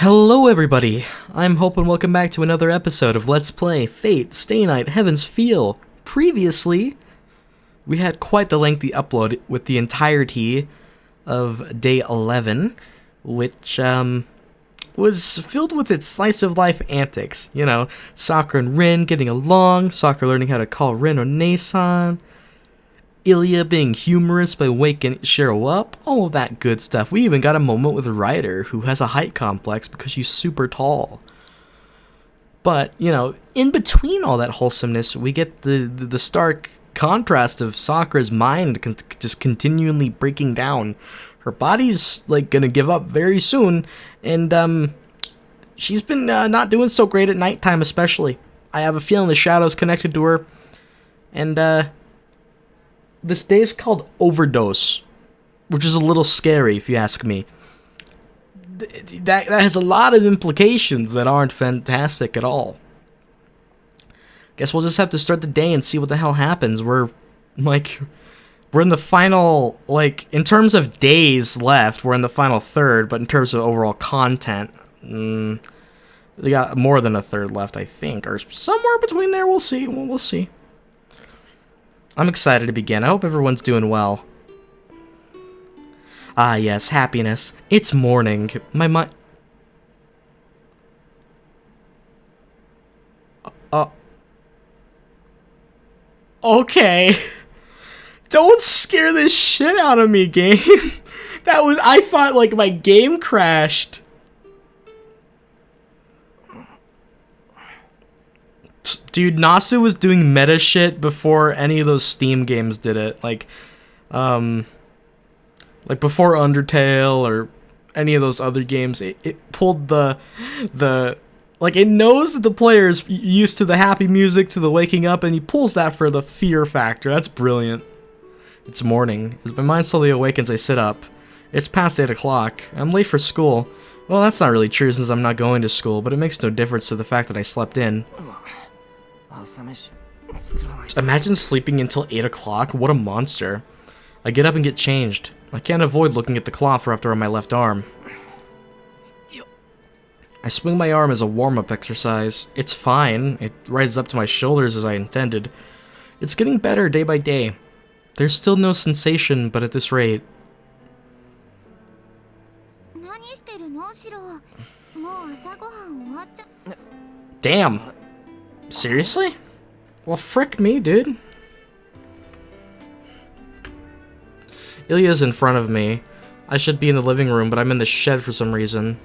Hello everybody, I'm Hope and welcome back to another episode of Let's Play Fate Stay Night Heaven's Feel. Previously, we had quite the lengthy upload with the entirety of day 11, which was filled with its slice of life antics. You know, Sakura and Rin getting along, Sakura learning how to call Rin One-san, Ilya being humorous by waking Shirou up, all of that good stuff. We even got a moment with Ryder, who has a height complex because she's super tall. But, you know, in between all that wholesomeness, we get the stark contrast of Sakura's mind just continually breaking down. Her body's, like, gonna give up very soon, and, she's been not doing so great at nighttime especially. I have a feeling the shadow's connected to her, and, this day is called Overdose, which is a little scary if you ask me. That has a lot of implications that aren't fantastic at all. Guess we'll just have to start the day and see what the hell happens. We're in the final, in terms of days left, we're in the final third, but in terms of overall content, we got more than a third left, I think, or somewhere between there. We'll see. We'll see. I'm excited to begin. I hope everyone's doing well. Ah, yes, happiness. It's morning. My mind... Okay. Don't scare this shit out of me, game. I thought, my game crashed. Dude, Nasu was doing meta shit before any of those Steam games did it. Like before Undertale or any of those other games, it pulled it knows that the player's used to the happy music, to the waking up, and he pulls that for the fear factor. That's brilliant. It's morning. As my mind slowly awakens, I sit up. It's past 8 o'clock. I'm late for school. Well, that's not really true since I'm not going to school, but it makes no difference to the fact that I slept in. Imagine sleeping until 8 o'clock. What a monster. I get up and get changed. I can't avoid looking at the cloth wrapped around my left arm. I swing my arm as a warm-up exercise. It's fine. It rises up to my shoulders as I intended. It's getting better day by day. There's still no sensation, but at this rate... Damn! Seriously? Well, frick me, dude. Ilya's in front of me. I should be in the living room, but I'm in the shed for some reason.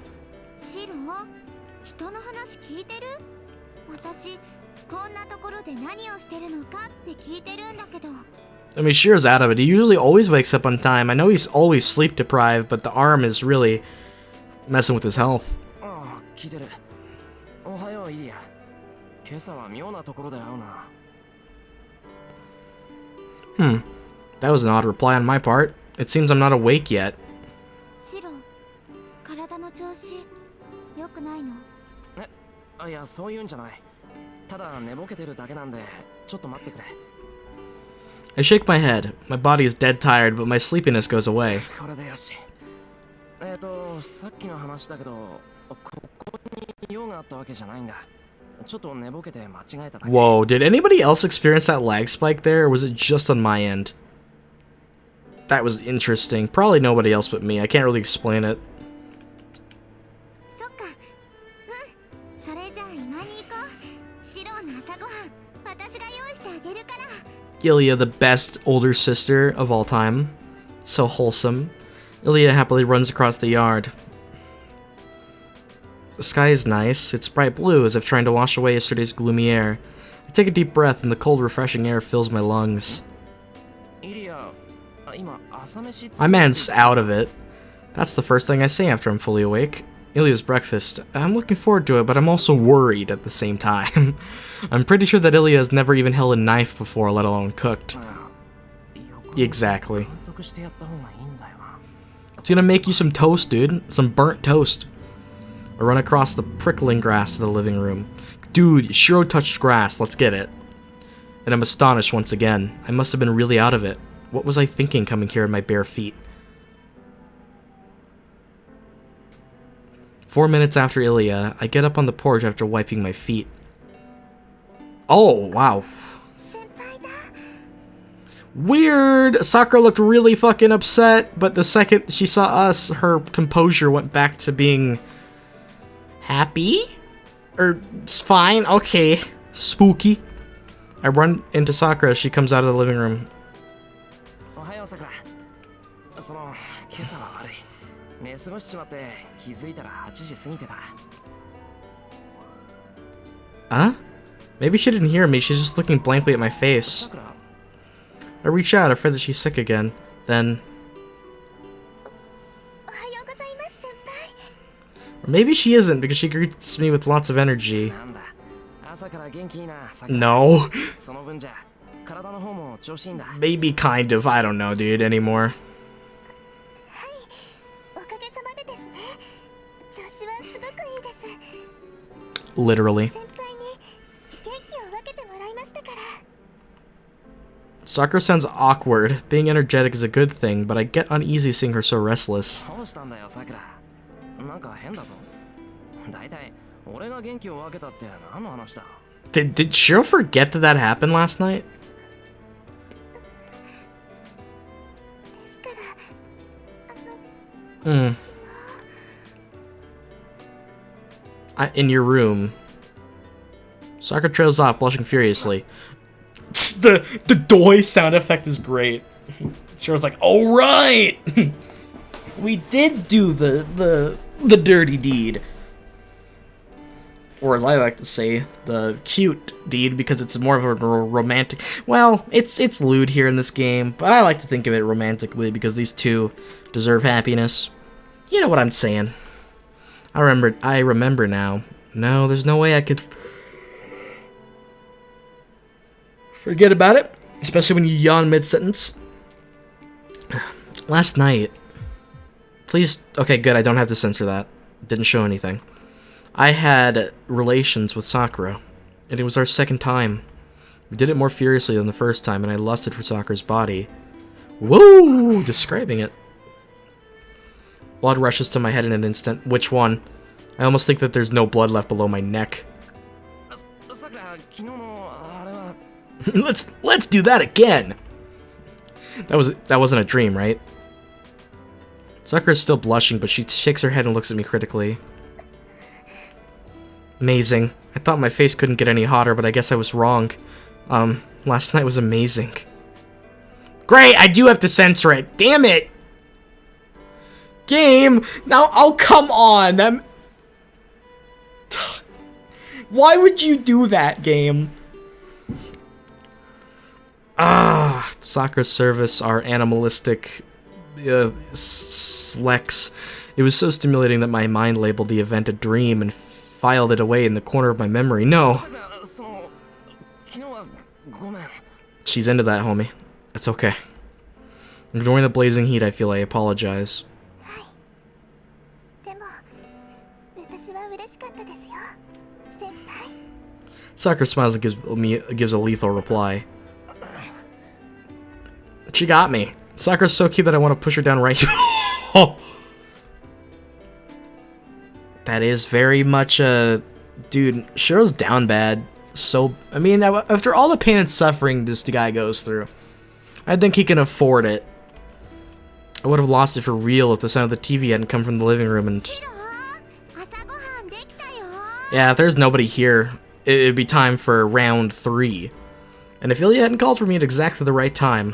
I mean, Shirou's out of it. He usually always wakes up on time. I know he's always sleep deprived, but the arm is really messing with his health. That was an odd reply on my part. It seems I'm not awake yet. I shake my head. My body is dead tired, but my sleepiness goes away. Whoa, did anybody else experience that lag spike there, or was it just on my end? That was interesting. Probably nobody else but me. I can't really explain it. Ilya, the best older sister of all time. So wholesome. Ilya happily runs across the yard. The sky is nice. It's bright blue, as if trying to wash away yesterday's gloomy air. I take a deep breath, and the cold, refreshing air fills my lungs. My man's out of it. That's the first thing I say after I'm fully awake. Ilya's breakfast. I'm looking forward to it, but I'm also worried at the same time. I'm pretty sure that Ilya has never even held a knife before, let alone cooked. Exactly. It's gonna make you some toast, dude. Some burnt toast. I run across the prickling grass to the living room. Dude, Shirou touched grass. Let's get it. And I'm astonished once again. I must have been really out of it. What was I thinking coming here in my bare feet? 4 minutes after Ilya, I get up on the porch after wiping my feet. Oh, wow. Weird! Sakura looked really fucking upset, but the second she saw us, her composure went back to being... happy? Or, it's fine, okay. Spooky. I run into Sakura as she comes out of the living room. Huh? Maybe she didn't hear me, she's just looking blankly at my face. I reach out, afraid that she's sick again. Then... or maybe she isn't, because she greets me with lots of energy. No. Maybe kind of, I don't know, dude, anymore. Literally. Sakura sounds awkward. Being energetic is a good thing, but I get uneasy seeing her so restless. Did Shirou forget that happened last night? In your room. Sakura trails off, blushing furiously. The doi sound effect is great. Shirou's like, "Oh right, we did do the dirty deed," or as I like to say, the cute deed, because it's more of a romantic. Well, it's lewd here in this game, but I like to think of it romantically because these two deserve happiness. You know what I'm saying? I remember now. No, there's no way I could forget about it, especially when you yawn mid-sentence. Last night. Please, okay, good, I don't have to censor that. Didn't show anything. I had relations with Sakura, and it was our second time. We did it more furiously than the first time, and I lusted for Sakura's body. Woo! Describing it. Blood rushes to my head in an instant. Which one? I almost think that there's no blood left below my neck. Let's do that again. That wasn't a dream, right? Sakura's still blushing, but she shakes her head and looks at me critically. Amazing. I thought my face couldn't get any hotter, but I guess I was wrong. Last night was amazing. Great, I do have to censor it. Damn it. Game. Now, oh, come on. Why would you do that, game? Sakura's service are animalistic slex. It was so stimulating that my mind labeled the event a dream and filed it away in the corner of my memory. No! She's into that, homie. It's okay. Ignoring the blazing heat, I feel I apologize. Sakura smiles and gives a lethal reply. She got me. Sakura's so cute that I want to push her down right. Oh. That is very much a... Dude, Shirou's down bad. So, I mean, after all the pain and suffering this guy goes through, I think he can afford it. I would have lost it for real if the sound of the TV hadn't come from the living room and... Yeah, if there's nobody here, it'd be time for round 3. And if Ilya hadn't called for me at exactly the right time...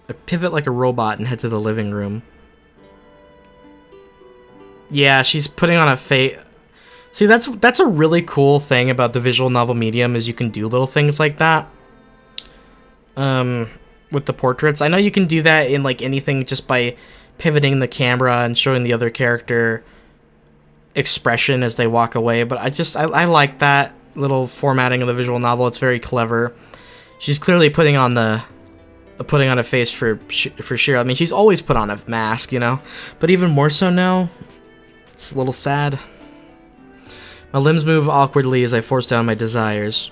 I pivot like a robot and head to the living room. Yeah, she's putting on a face. See, that's a really cool thing about the visual novel medium, is you can do little things like that. With the portraits. I know you can do that in like anything just by pivoting the camera and showing the other character expression as they walk away, but I like that little formatting of the visual novel. It's very clever. She's clearly putting on a face for Shirou. I mean, she's always put on a mask, you know, but even more so now. It's a little sad. My limbs move awkwardly as I force down my desires.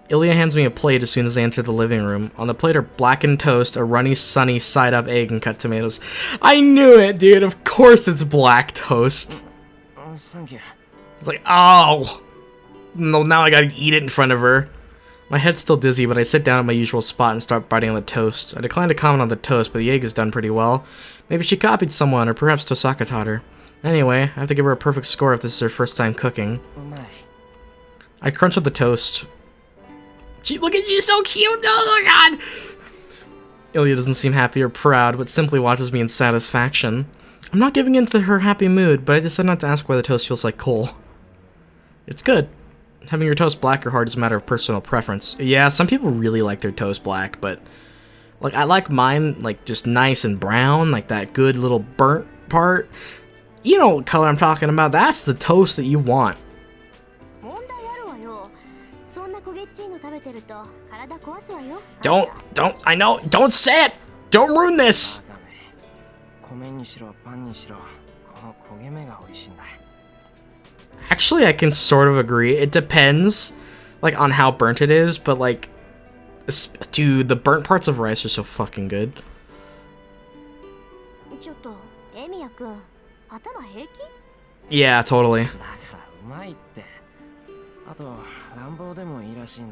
Ilya hands me a plate as soon as I enter the living room. On the plate are blackened toast, a runny, sunny, side-up egg, and cut tomatoes. I knew it, dude! Of course it's black toast! Thank you. It's like, oh! No, now I gotta eat it in front of her. My head's still dizzy, but I sit down at my usual spot and start biting on the toast. I decline to comment on the toast, but the egg is done pretty well. Maybe she copied someone, or perhaps Tosaka taught her. Anyway, I have to give her a perfect score if this is her first time cooking. I crunch on the toast. Look at you, so cute! Oh my god! Ilya doesn't seem happy or proud, but simply watches me in satisfaction. I'm not giving in to her happy mood, but I decided not to ask why the toast feels like coal. It's good. Having your toast black or hard is a matter of personal preference. Yeah, some people really like their toast black, but like I like mine like just nice and brown, like that good little burnt part. You know what color I'm talking about. That's the toast that you want. I know, don't say it! Don't ruin this! Actually, I can sort of agree. It depends, like, on how burnt it is, but, like, dude, the burnt parts of rice are so fucking good. Yeah, totally.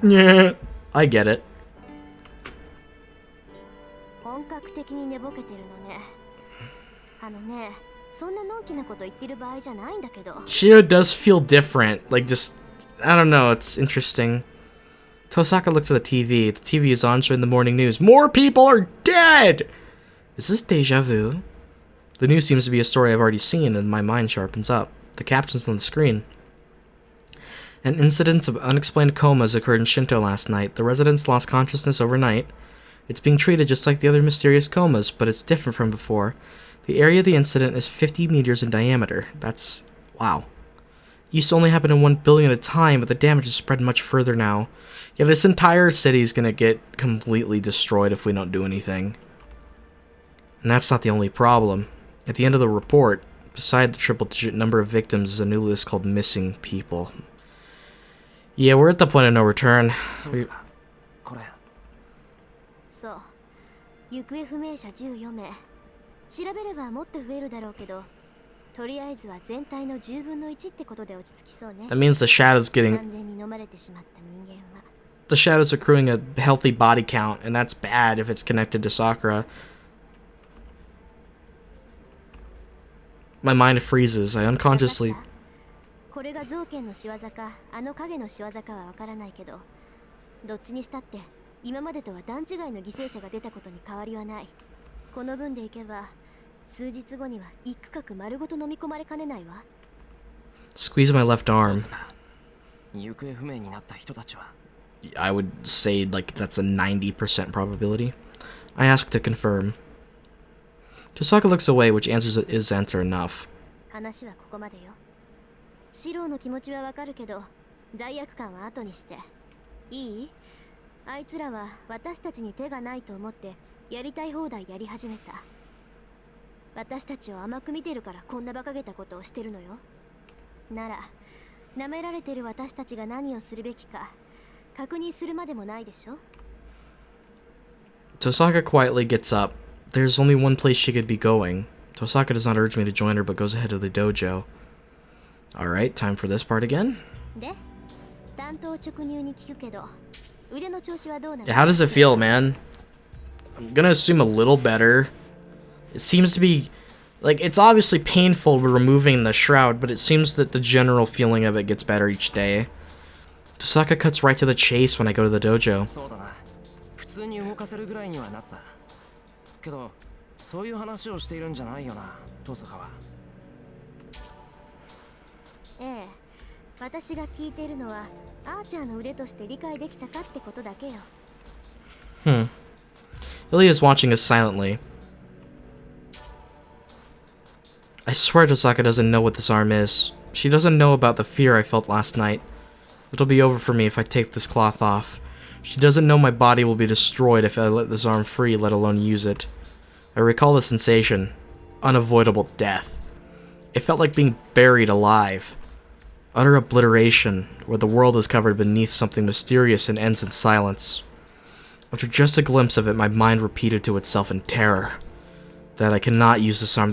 Yeah, I get it. Shirou does feel different, like just, I don't know, it's interesting. Tosaka looks at the TV. The TV is on showing the morning news. More people are dead! Is this deja vu? The news seems to be a story I've already seen and my mind sharpens up. The captions on the screen. An incident of unexplained comas occurred in Shinto last night. The residents lost consciousness overnight. It's being treated just like the other mysterious comas, but it's different from before. The area of the incident is 50 meters in diameter. That's... wow. Used to only happen in 1 billion at a time, but the damage is spread much further now. Yeah, this entire city is gonna get completely destroyed if we don't do anything. And that's not the only problem. At the end of the report, beside the triple-digit number of victims is a new list called missing people. Yeah, we're at the point of no return. That means the Shadow's the Shadow's accruing a healthy body count, and that's bad if it's connected to Sakura. My mind freezes. I unconsciously... Squeeze my left arm. I would say like that's a 90% probability. I ask to confirm. Tosaka looks away, which answers is answer enough. Tosaka quietly gets up. There's only one place she could be going. Tosaka does not urge me to join her, but goes ahead to the dojo. Alright, time for this part again. Yeah, how does it feel, man? I'm gonna assume a little better. It seems to be... like, it's obviously painful removing the shroud, but it seems that the general feeling of it gets better each day. Tosaka cuts right to the chase when I go to the dojo. Ilya is watching us silently. I swear Tosaka doesn't know what this arm is. She doesn't know about the fear I felt last night. It'll be over for me if I take this cloth off. She doesn't know my body will be destroyed if I let this arm free, let alone use it. I recall the sensation. Unavoidable death. It felt like being buried alive. Utter obliteration, where the world is covered beneath something mysterious and ends in silence. After just a glimpse of it, my mind repeated to itself in terror that I cannot use this arm.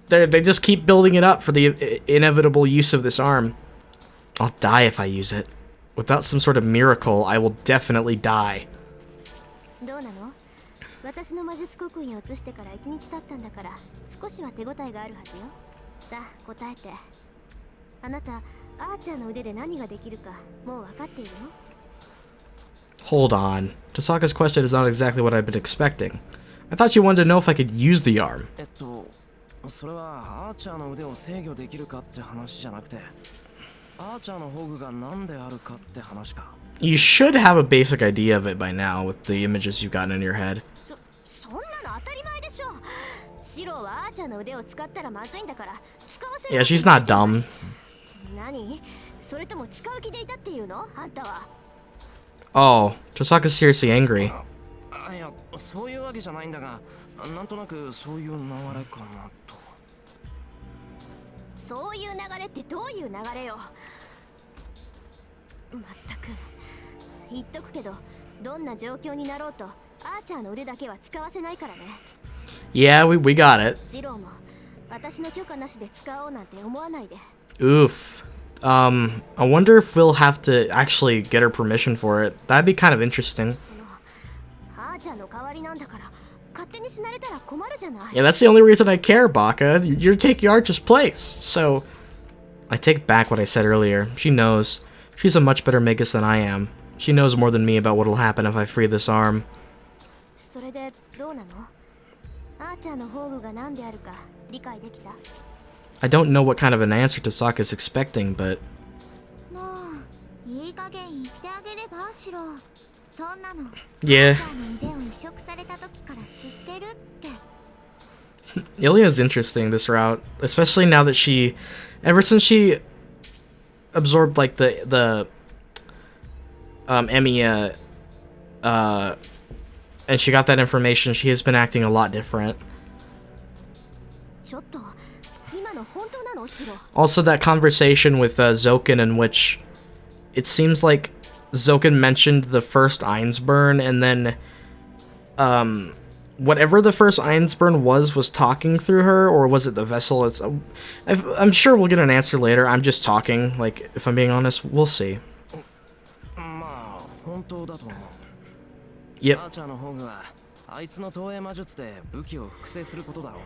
They just keep building it up for the inevitable use of this arm. I'll die if I use it. Without some sort of miracle, I will definitely die. どうなの？私の魔術刻印を移してから1日経ったんだから少しは手応えがあるはずよ。さあ答えて。あなたアーチャーの腕で何ができるかもう分かっているの？ Hold on. Tasaka's question is not exactly what I've been expecting. I thought you wanted to know if I could use the arm. それはアーチャーの腕を制御できるかって話じゃなくて、アーチャーの宝具が何であるかって話か。You should have a basic idea of it by now with the images you've gotten in your head. そんなの当たり前でしょ。シロはアーチャーの腕を使ったらまずいんだから使わせる。 Yeah, she's not dumb. 何？それとも使う気でいたっていうの？あんたは。Oh, Tasaka's seriously angry. いや、そういうわけじゃないんだが、なんとなくそういう流れかなと。そういう流れってどういう流れよ。まったく言っとくけど、どんな状況になろうとアーチャーの腕だけは使わせないからね。Yeah, we got it. シロも私の許可なしで使おうなんて思わないで。 Oof. I wonder if we'll have to actually get her permission for it. That'd be kind of interesting. アーチャーの代わりなんだから勝手に死なれたら困るじゃない。 Yeah, that's the only reason I care, Baka. You're taking Archer's place. So, I take back what I said earlier. She knows. She's a much better Magus than I am. She knows more than me about what'll happen if I free this arm. それでどうなの？アーチャーの宝具が何であるか理解できた？ I don't know what kind of an answer Tasaka's expecting, but... もういい加減言ってあげればシロ。そんなの。 Yeah. アーチャーの腕を移植された時から知ってるって。 Ilya's interesting, this route. Especially now that she... Ever since she absorbed, like, the Emiya, and she got that information, she has been acting a lot different. ちょっと今の本当なのシロ？ Also, that conversation with Zoken, in which it seems like Zoken mentioned the first Einsburn, and then whatever the first Einsburn was talking through her, or was it the vessel? I'm sure we'll get an answer later. I'm just talking, like, if I'm being honest, we'll see. まあ本当だと思う。 Yep. アーチャーの宝具はあいつの投影魔術で武器を複製することだろう。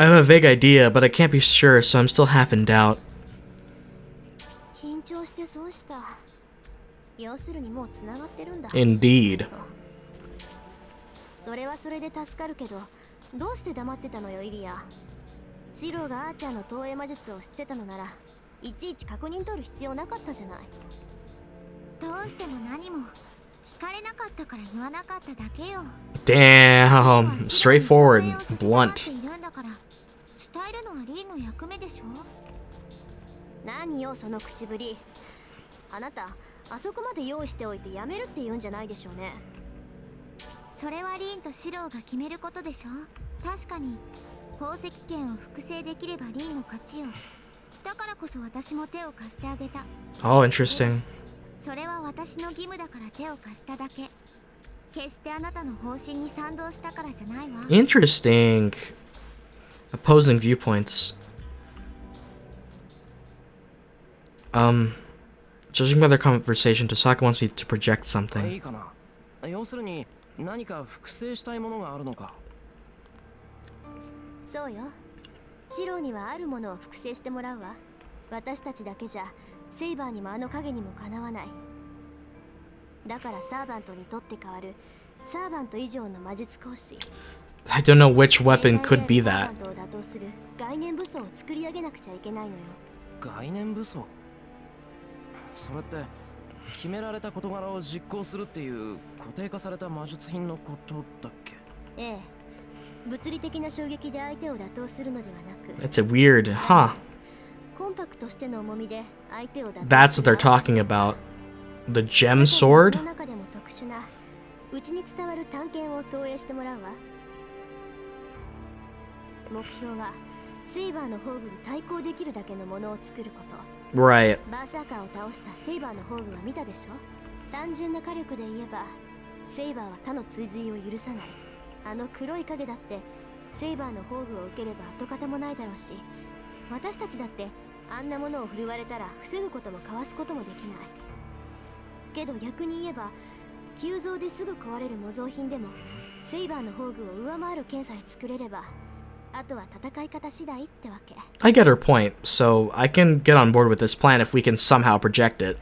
I have a vague idea, but I can't be sure, so I'm still half in doubt. 緊張して損した。要するにもう繋がってるんだ。 Indeed. それはそれで助かるけど、どうして黙ってたのよイリア。シロがアーチャーの投影魔術を知ってたのなら、いちいち確認取る必要なかったじゃない。どうしても何も聞かれなかったから言わなかっただけよ。 Damn. Straightforward. Blunt. 伝えるのはリンの役目でしょ。何よその口ぶり。あなたあそこまで用意しておいてやめるって言うんじゃないでしょうね。それはリンとシローが決めることでしょ。確かに宝石剣を複製できればリンの勝ちよ。だからこそ私も手を貸してあげた。 Oh, interesting. それは私の義務だから手を貸しただけ。決してあなたの方針に賛同したからじゃないわ。 Interesting. Opposing viewpoints. Judging by their conversation, Tasaka wants me to project い something. いかな。要するに何か複製したいものがあるのか。そうよ。シローにはあるものを複製してもらうわ。私たちだけじゃセイバーにもあの影にもかなわない。だからサーバントにとって変わるサーバント以上の魔術講師。 I don't know which weapon could be サー that. バントを打倒する概念武装を作り上げなくちゃいけないのよ。概念武装。それって決められた事柄を実行するっていう固定化された魔術品のことだっけ？ええ。物理的な衝撃で相手を打倒するのではなく。 That's a weird, huh? コンパクトしての重みで相手を打倒 That's what they're talking about. The gem sword? その中でも特殊なうちに伝わる探検を投影してもらうわ。目標はセイバーの宝具に対抗できるだけのものを作ること。 Right. バーサーカーを倒したセイバーの宝具は見たでしょ。単純な火力で言えばセイバーは他の追随を許さない。あの黒い影だってセイバーの宝具を受ければ跡形もないだろうし、私たちだってあんなものを振るわれたら防ぐこともかわすこともできない。けど逆に言えば急増ですぐ壊れる模造品でもセイバーの宝具を上回る剣さえ作れれば、あとは戦い方次第ってわけ。 I get her point, so I can get on board with this plan if we can somehow project it.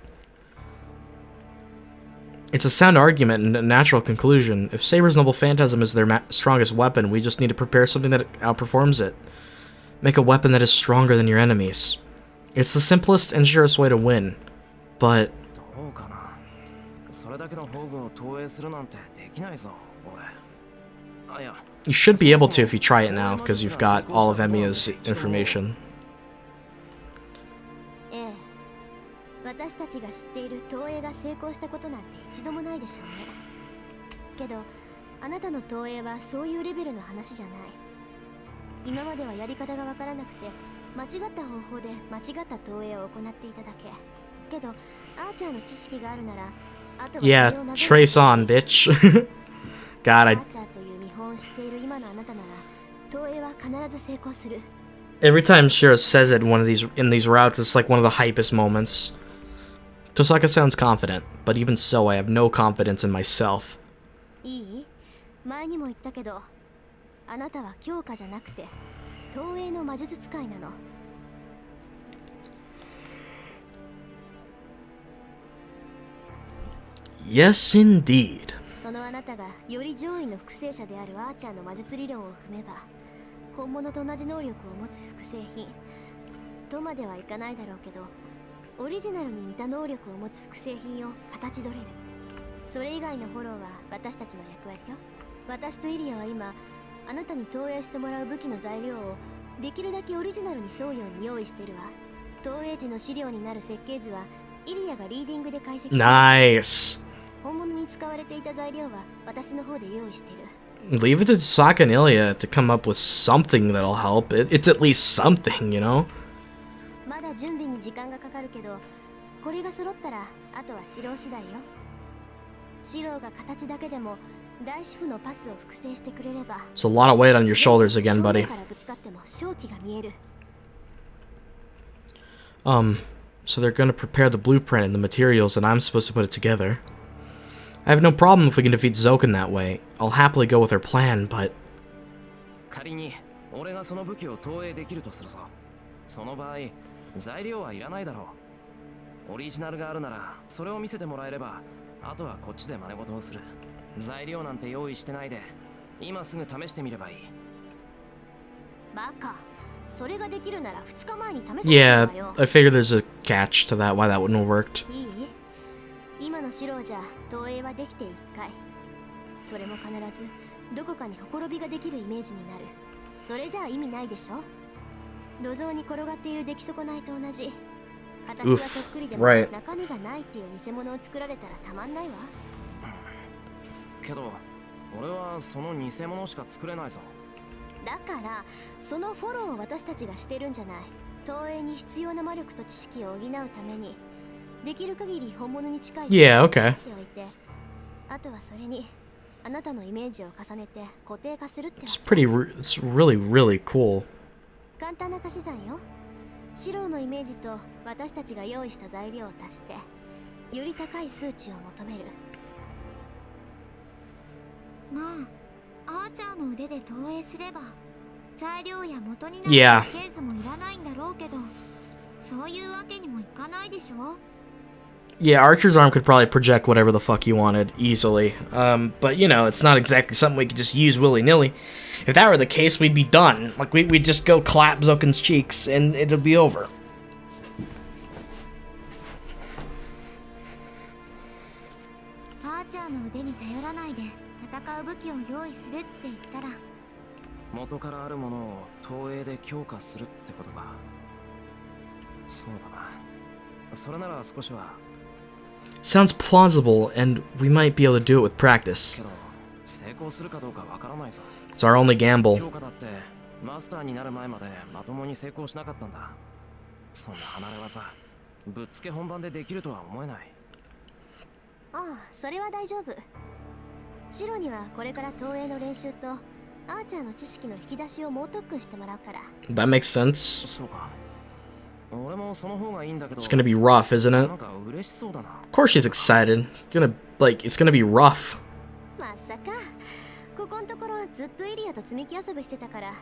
It's a sound argument and a natural conclusion. If Saber's Noble Phantasm is their strongest weapon, we just need to prepare something that outperforms it. Make a weapon that is stronger than your enemies. It's the simplest and surest way to win. But... どうかな。それだけの宝具を投影するなんてできないぞ、俺。あ、いや。 You should be able to if you try it now, because you've got all of Emiya's information. ええ、私たちが知っている投影が成功したことなんて一度もないでしょうね。けど、あなたの投影はそういうレベルの話じゃない。今まではやり方がわからなくて、間違った方法で間違った投影を行っていただけ。けど、アーチャーの知識があるなら、あとは Yeah, trace on, bitch. God, I... Every time Shirou says it in these routes, it's like one of the hypest moments. Tosaka sounds confident, but even so, I have no confidence in myself. いい？前にも言ったけど、あなたは強化じゃなくて投影の魔術使いなの。Yes, indeed. そのあなたがより上位の複製者であるアーチャーの魔術理論を踏めば、本物と同じ能力を持つ複製品とまではいかないだろうけど、オリジナルに似た能力を持つ複製品を形取れる。それ以外のフォローは私たちの役割よ。私とイリアは今、あなたに投影してもらう武器の材料をできるだけオリジナルに沿うように用意してるわ。投影時の資料になる設計図はイリアがリーディングで解析。Nice. 本物に使われていた材料は私の方で用意してる。Leave it to Tosaka and Ilya to come up with something that'll help. It's at least something, you know? まだ準備に時間がかかるけど、これが揃ったらあとはシロウ次第よ。シロウが形だけでも大主婦のパスを複製してくれれば。It's a lot of weight on your shoulders again, buddy. So they're gonna prepare the blueprint and the materials, and I'm supposed to put it together. I have no problem if we can defeat Zoken that way. I'll happily go with her plan, but... 仮に俺がその武器を投影できるとするぞ。その場合、材料はいらないだろう。オリジナルがあるなら、それを見せてもらえれば、あとはこっちで真似事をする。材料なんて用意してないで、今すぐ試してみればいい。バカ。それができるなら2日前に試せばいいわよ。Yeah, I figured there's a catch to that, why that wouldn't have worked. いい？今のシロウじゃ投影はできて1回。それも必ずどこかにほころびができるイメージになる。それじゃあ意味ないでしょ。土蔵に転がっている出来損ないと同じ。形はそっくりでも中身がないっていう偽物を作られたらたまんないわ。けど俺はその偽物しか作れないぞ。だからそのフォローを私たちがしてるんじゃない。投影に必要な魔力と知識を補うためにできる限り本物に近い。Yeah, okay. あとはそれにあなたのイメージを重ねて固定化するって。It's really, really cool. 簡単な足し算よ。シロウのイメージと私たちが用意した材料を足してより高い数値を求める。まあ、アーチャーの腕で投影すれば材料や元になるケースもいらないんだろうけど、そういうわけにもいかないでしょ。Yeah, Archer's arm could probably project whatever the fuck he wanted easily. But you know, it's not exactly something we could just use willy-nilly. If that were the case, we'd be done. Like, we'd just go clap Zoken's cheeks and it'll be over. アーチャーの腕に頼らないで戦う武器を用意するって言ったら、元からあるものを投影で強化するってことか。そうだな。それなら少しは。Sounds plausible, and we might be able to do it with practice. けど成功するかどうかわからないぞ。It's our only gamble. 強化だってマスターになる前までまともに成功しなかったんだ。そんな離れ技ぶっつけ本番でできるとは思えない。ああ、それは大丈夫。シロにはこれから投影の練習とアーチャーの知識の引き出しを猛特訓してもらうから。 That makes sense. そうか。俺もその方がいいんだけど。 It's gonna be rough, isn't it? なんか嬉しそうだな。Of course she's excited. It's gonna be rough. まさか。ここのところはずっとイリアと積み木遊びしてたから、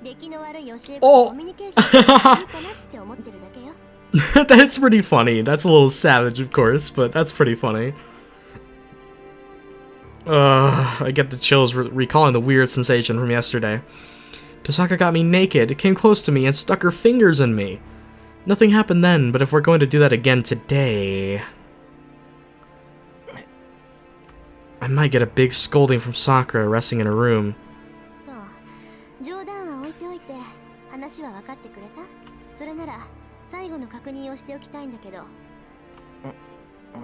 出来の悪い教え子とコミュニケーションがいいかなって思ってるだけよ。That's pretty funny. That's a little savage, of course, but that's pretty funny. I get the chills recalling the weird sensation from yesterday. Tosaka got me naked, came close to me, and stuck her fingers in me. Nothing happened then, but if we're going to do that again today... I might get a big scolding from Sakura resting in her room. 冗談は置いておいて、話は分かってくれた？それなら最後の確認をしておきたいんだけど。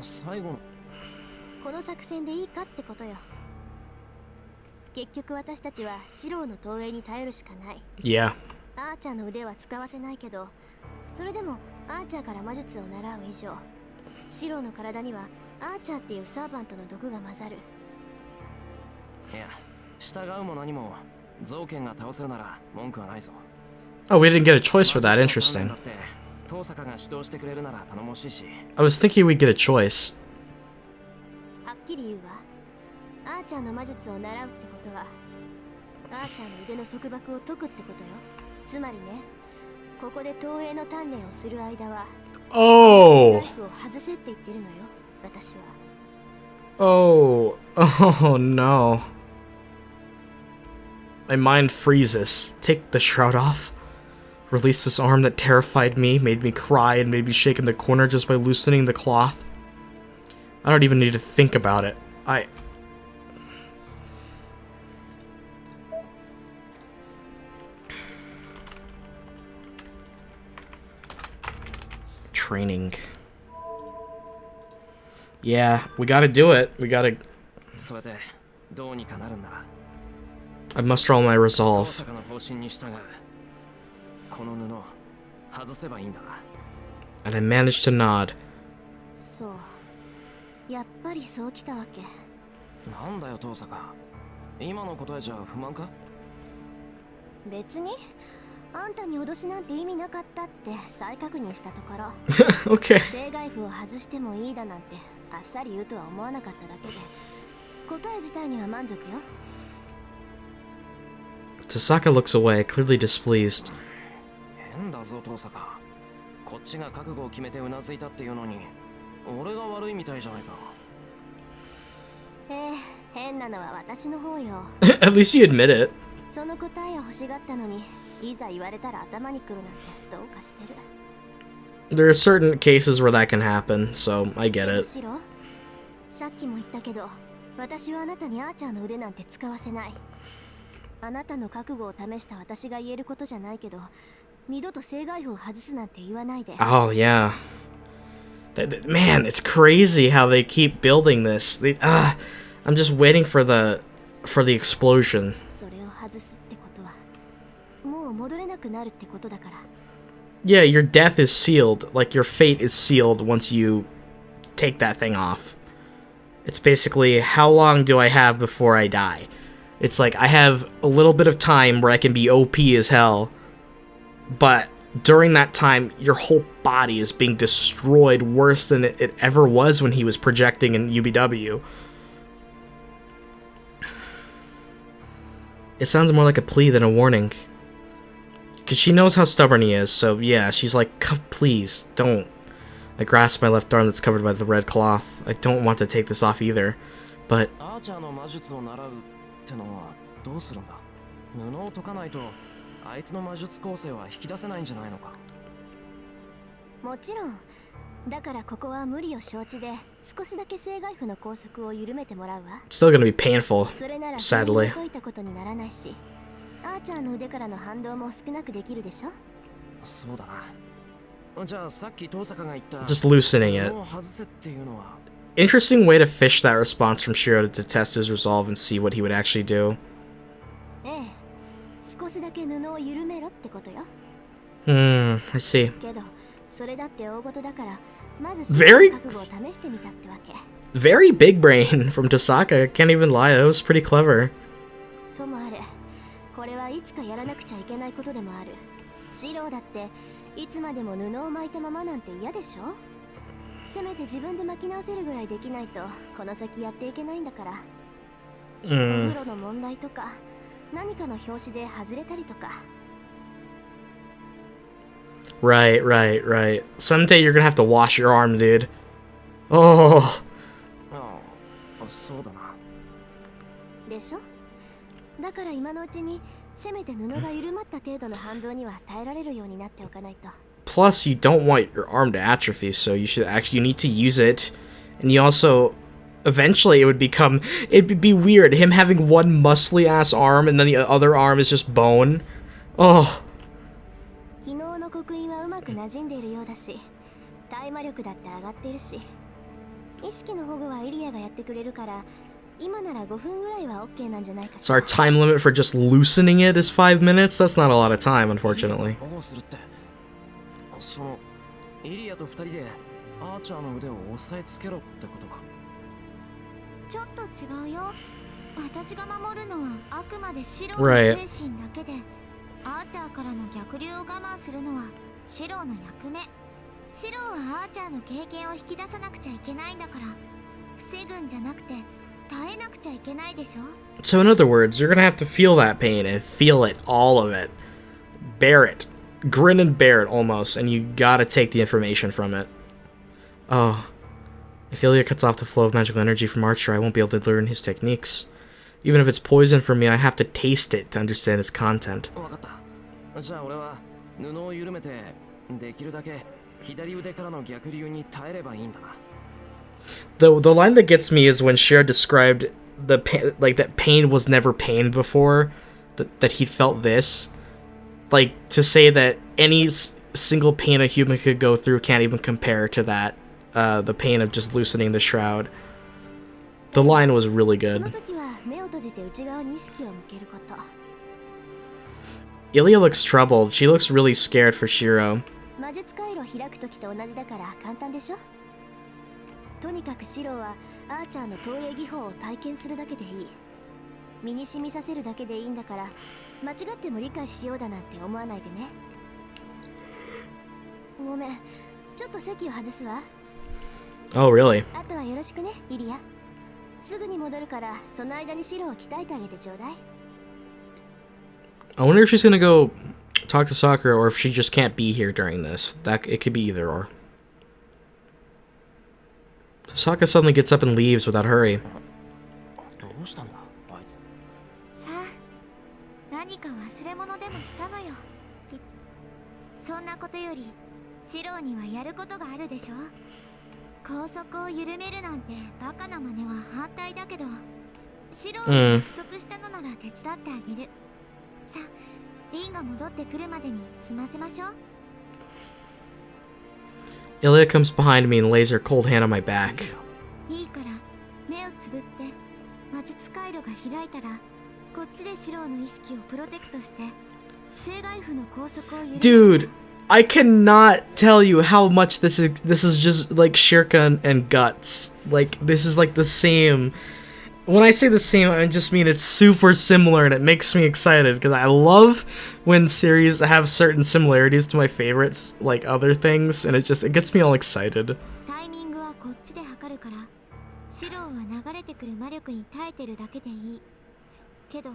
最後のこの作戦でいいかってことよ。結局私たちはシローの投影に頼るしかない。Yeah. アーチャーの腕は使わせないけど、それでもアーチャーから魔術を習う以上、シローの体にはアーチャーっていうサーバントの毒が混ざる。いや、従うも何も造剣が倒せるなら文句はないぞ。Oh, we didn't get a choice for that. Interesting. 遠坂が指導してくれるなら頼もしいし。I was thinking we'd get a choice. はっきり言うわ。アーチャーの魔術を習うってことは、アーチャーの腕の束縛を解くってことよ。つまりね、ここで投影の鍛錬をする間は、Oh. ナイフを外せって言ってるのよ、私は。Oh. Oh no. My mind freezes. Take the shroud off. Release this arm that terrified me, made me cry, and made me shake in the corner just by loosening the cloth. I don't even need to think about it. Training. Yeah, we gotta do it. We gotta... それでどうにかなるんだ。I muster all my 遠 resolve. 坂の方針に従う。この布外せばいいんだな。And I managed to nod. そう。やっぱりそうきたわけ。なんだよ遠坂。今の答えじゃ不満か？別にあんたに脅しなんて意味なかったって再確認したところ。Okay. 正外符を外してもいいだなんてあっさり言うとは思わなかっただけで、答え自体には満足よ。Tasaka looks away, clearly displeased. 変だぞ遠坂。こっちが覚悟を決めてうなずいたっていうのに、俺が悪いみたいじゃないか。変なのは私の方よ。At least you admit it. その答えを欲しがったのに、いざ言われたら頭にくるなんてどうかしてる。There are certain cases where that can happen, so I get it. シロ、さっきも言ったけど、私はあなたにアーチャーの腕なんて使わせない。あなたの覚悟を試した私が言えることじゃないけど、二度と正外符を外すなんて言わないで。Oh, yeah. Man, it's crazy how they keep building this. I'm just waiting for the explosion. それを外すってことは、もう戻れなくなるってことだから。Yeah, your death is sealed. Like, your fate is sealed once you take that thing off. It's basically, how long do I have before I die? It's like, I have a little bit of time where I can be OP as hell, but during that time, your whole body is being destroyed worse than it ever was when he was projecting in UBW. It sounds more like a plea than a warning. Because she knows how stubborn he is, so yeah, she's like, please, don't. I grasp my left arm that's covered by the red cloth. I don't want to take this off either, but... アーチャーの魔術を習うってのはどうするんだ？布を解かないとあいつの魔術構成は引き出せないんじゃないのか？もちろん。だからここは無理を承知で少しだけ正外符の工作を緩めてもらうわ。Still gonna be painful, それなら sadly. 解いたことにならないし、アーチャーの腕からの反動も少なくできるでしょ。そうだな。じゃあさっき遠坂が言った Just loosening it. 布を外せっていうのは Interesting way to fish that response from Shirou to test his resolve and see what he would actually do. ええ、少しだだけ布を緩めろってことよ。I see. けどそれだって大事だから、まず Very- 覚悟を試してみたってわけ。 Very big brain from Tasaka. I can't even lie. That was pretty clever. ともあれ、これはいつかやらなくちゃいけないことでもある。シローだっていつまでも布を巻いたままなんて嫌でしょ。せめて自分で巻き直せるぐらいできないとこの先やっていけないんだから。お風呂の問題とか何かの拍子で外れたりとか。 Right. Someday you're gonna have to wash your arm, dude. Oh. ああ、そうだな。でしょ。だから今のうちにせめて布が緩まった程度の反動には耐えられるようになっておかないと。 Plus, you don't want your arm to atrophy, so you need to use it. And you also, eventually it'd be weird, him having one muscly ass arm and then the other arm is just bone. Oh. 昨日の刻印はうまく馴染んでいるようだし、耐魔力だって上がっているし、意識の保護はイリアがやってくれるから、今なら5分ぐらいは OK なんじゃないかし So ら。 our time limit for just loosening it is 5 minutes? That's not a lot of time, unfortunately. 保護するって。そのイリアと二人でアーチャーの腕を押さえつけろってことか。ちょっと違うよ。私が守るのはあくまでシロー Right. の精神だけで、アーチャーからの逆流を我慢するのはシローの役目。シローはアーチャーの経験を引き出さなくちゃいけないんだから、防ぐんじゃなくて耐えなくちゃいけないでしょ。 So in other words, you're gonna have to feel that pain and feel it, all of it. Bear it. Grin and bear it, almost, and you gotta take the information from it. Oh. If Ilya cuts off the flow of magical energy from Archer, I won't be able to learn his techniques. Even if it's poison for me, I have to taste it to understand its content. わかった。じゃあ俺は布を緩めてできるだけ左腕からの逆流に耐えればいいんだな。The line that gets me is when Shirou described the pain, like that pain was never pain before, that he felt this. Like, to say that any single pain a human could go through can't even compare to that, the pain of just loosening the shroud. The line was really そ good. の時は目を閉じて内側に意識を向けること。 Ilya looks troubled. She looks really scared for Shirou. 魔術回路を開く時と同じだから簡単でしょ。とにかくシローはアーチャーの投影技法を体験するだけでいい。身に染みさせるだけでいいんだから、間違っても理解しようだなんて思わないでね。ごめん、ちょっと席を外すわ。 Oh, really? あとはよろしくね、イリア。すぐに戻るから、その間にシローを鍛えてあげてちょうだい。 I wonder if she's gonna go talk to Sakura or if she just can't be here during this. It could be either or. Sokka suddenly gets up and leaves without hurry. どうしたんだあいつ。さあ、何か忘れ物でもしたのよ。そんなことより、シローにはやることがあるでしょ。拘束を緩めるなんてバカな真似は反対だけど、シローが約束したのなら手伝ってあげる。さあ、リンが戻ってくるまでに済ませましょう。 Ilya comes behind me and lays her cold hand on my back. いいから目をつぶって魔術回路が開いたら、こっちでシローの意識をプロテクトして生涯符の拘束を緩める。 Dude, I cannot tell you how much this is just like Shirka and Guts. Like, this is like the same. When I say the same, I just mean it's super similar and it makes me excited because I love when series have certain similarities to my favorites, like other things, and it gets me all excited. タイミングはこっちで測るから、シローは流れてくる魔力に耐えてるだけでいい。けど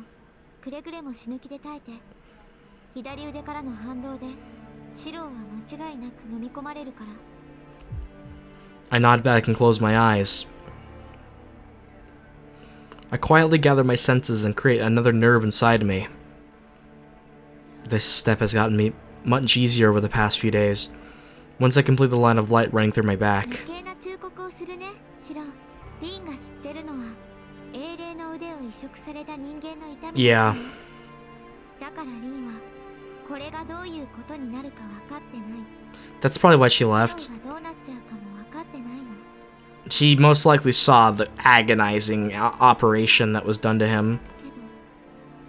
くれぐれも死ぬ気で耐えて。左腕からの反動でシローは間違いなく飲み込まれるから。 I nod back and close my eyes. I quietly gather my senses and create another nerve inside me. This step has gotten me much easier over the past few days. Once I complete the line of light running through my back. 余計な忠告をするね、シロー。リンが知ってるのは英霊の腕を移植された人間の痛み。 Yeah. だからリンはこれがどういうことになるか分かってない。 That's probably why she left. シローがどうなっちゃうかも分かってないの。 She most likely saw the agonizing operation that was done to him. けど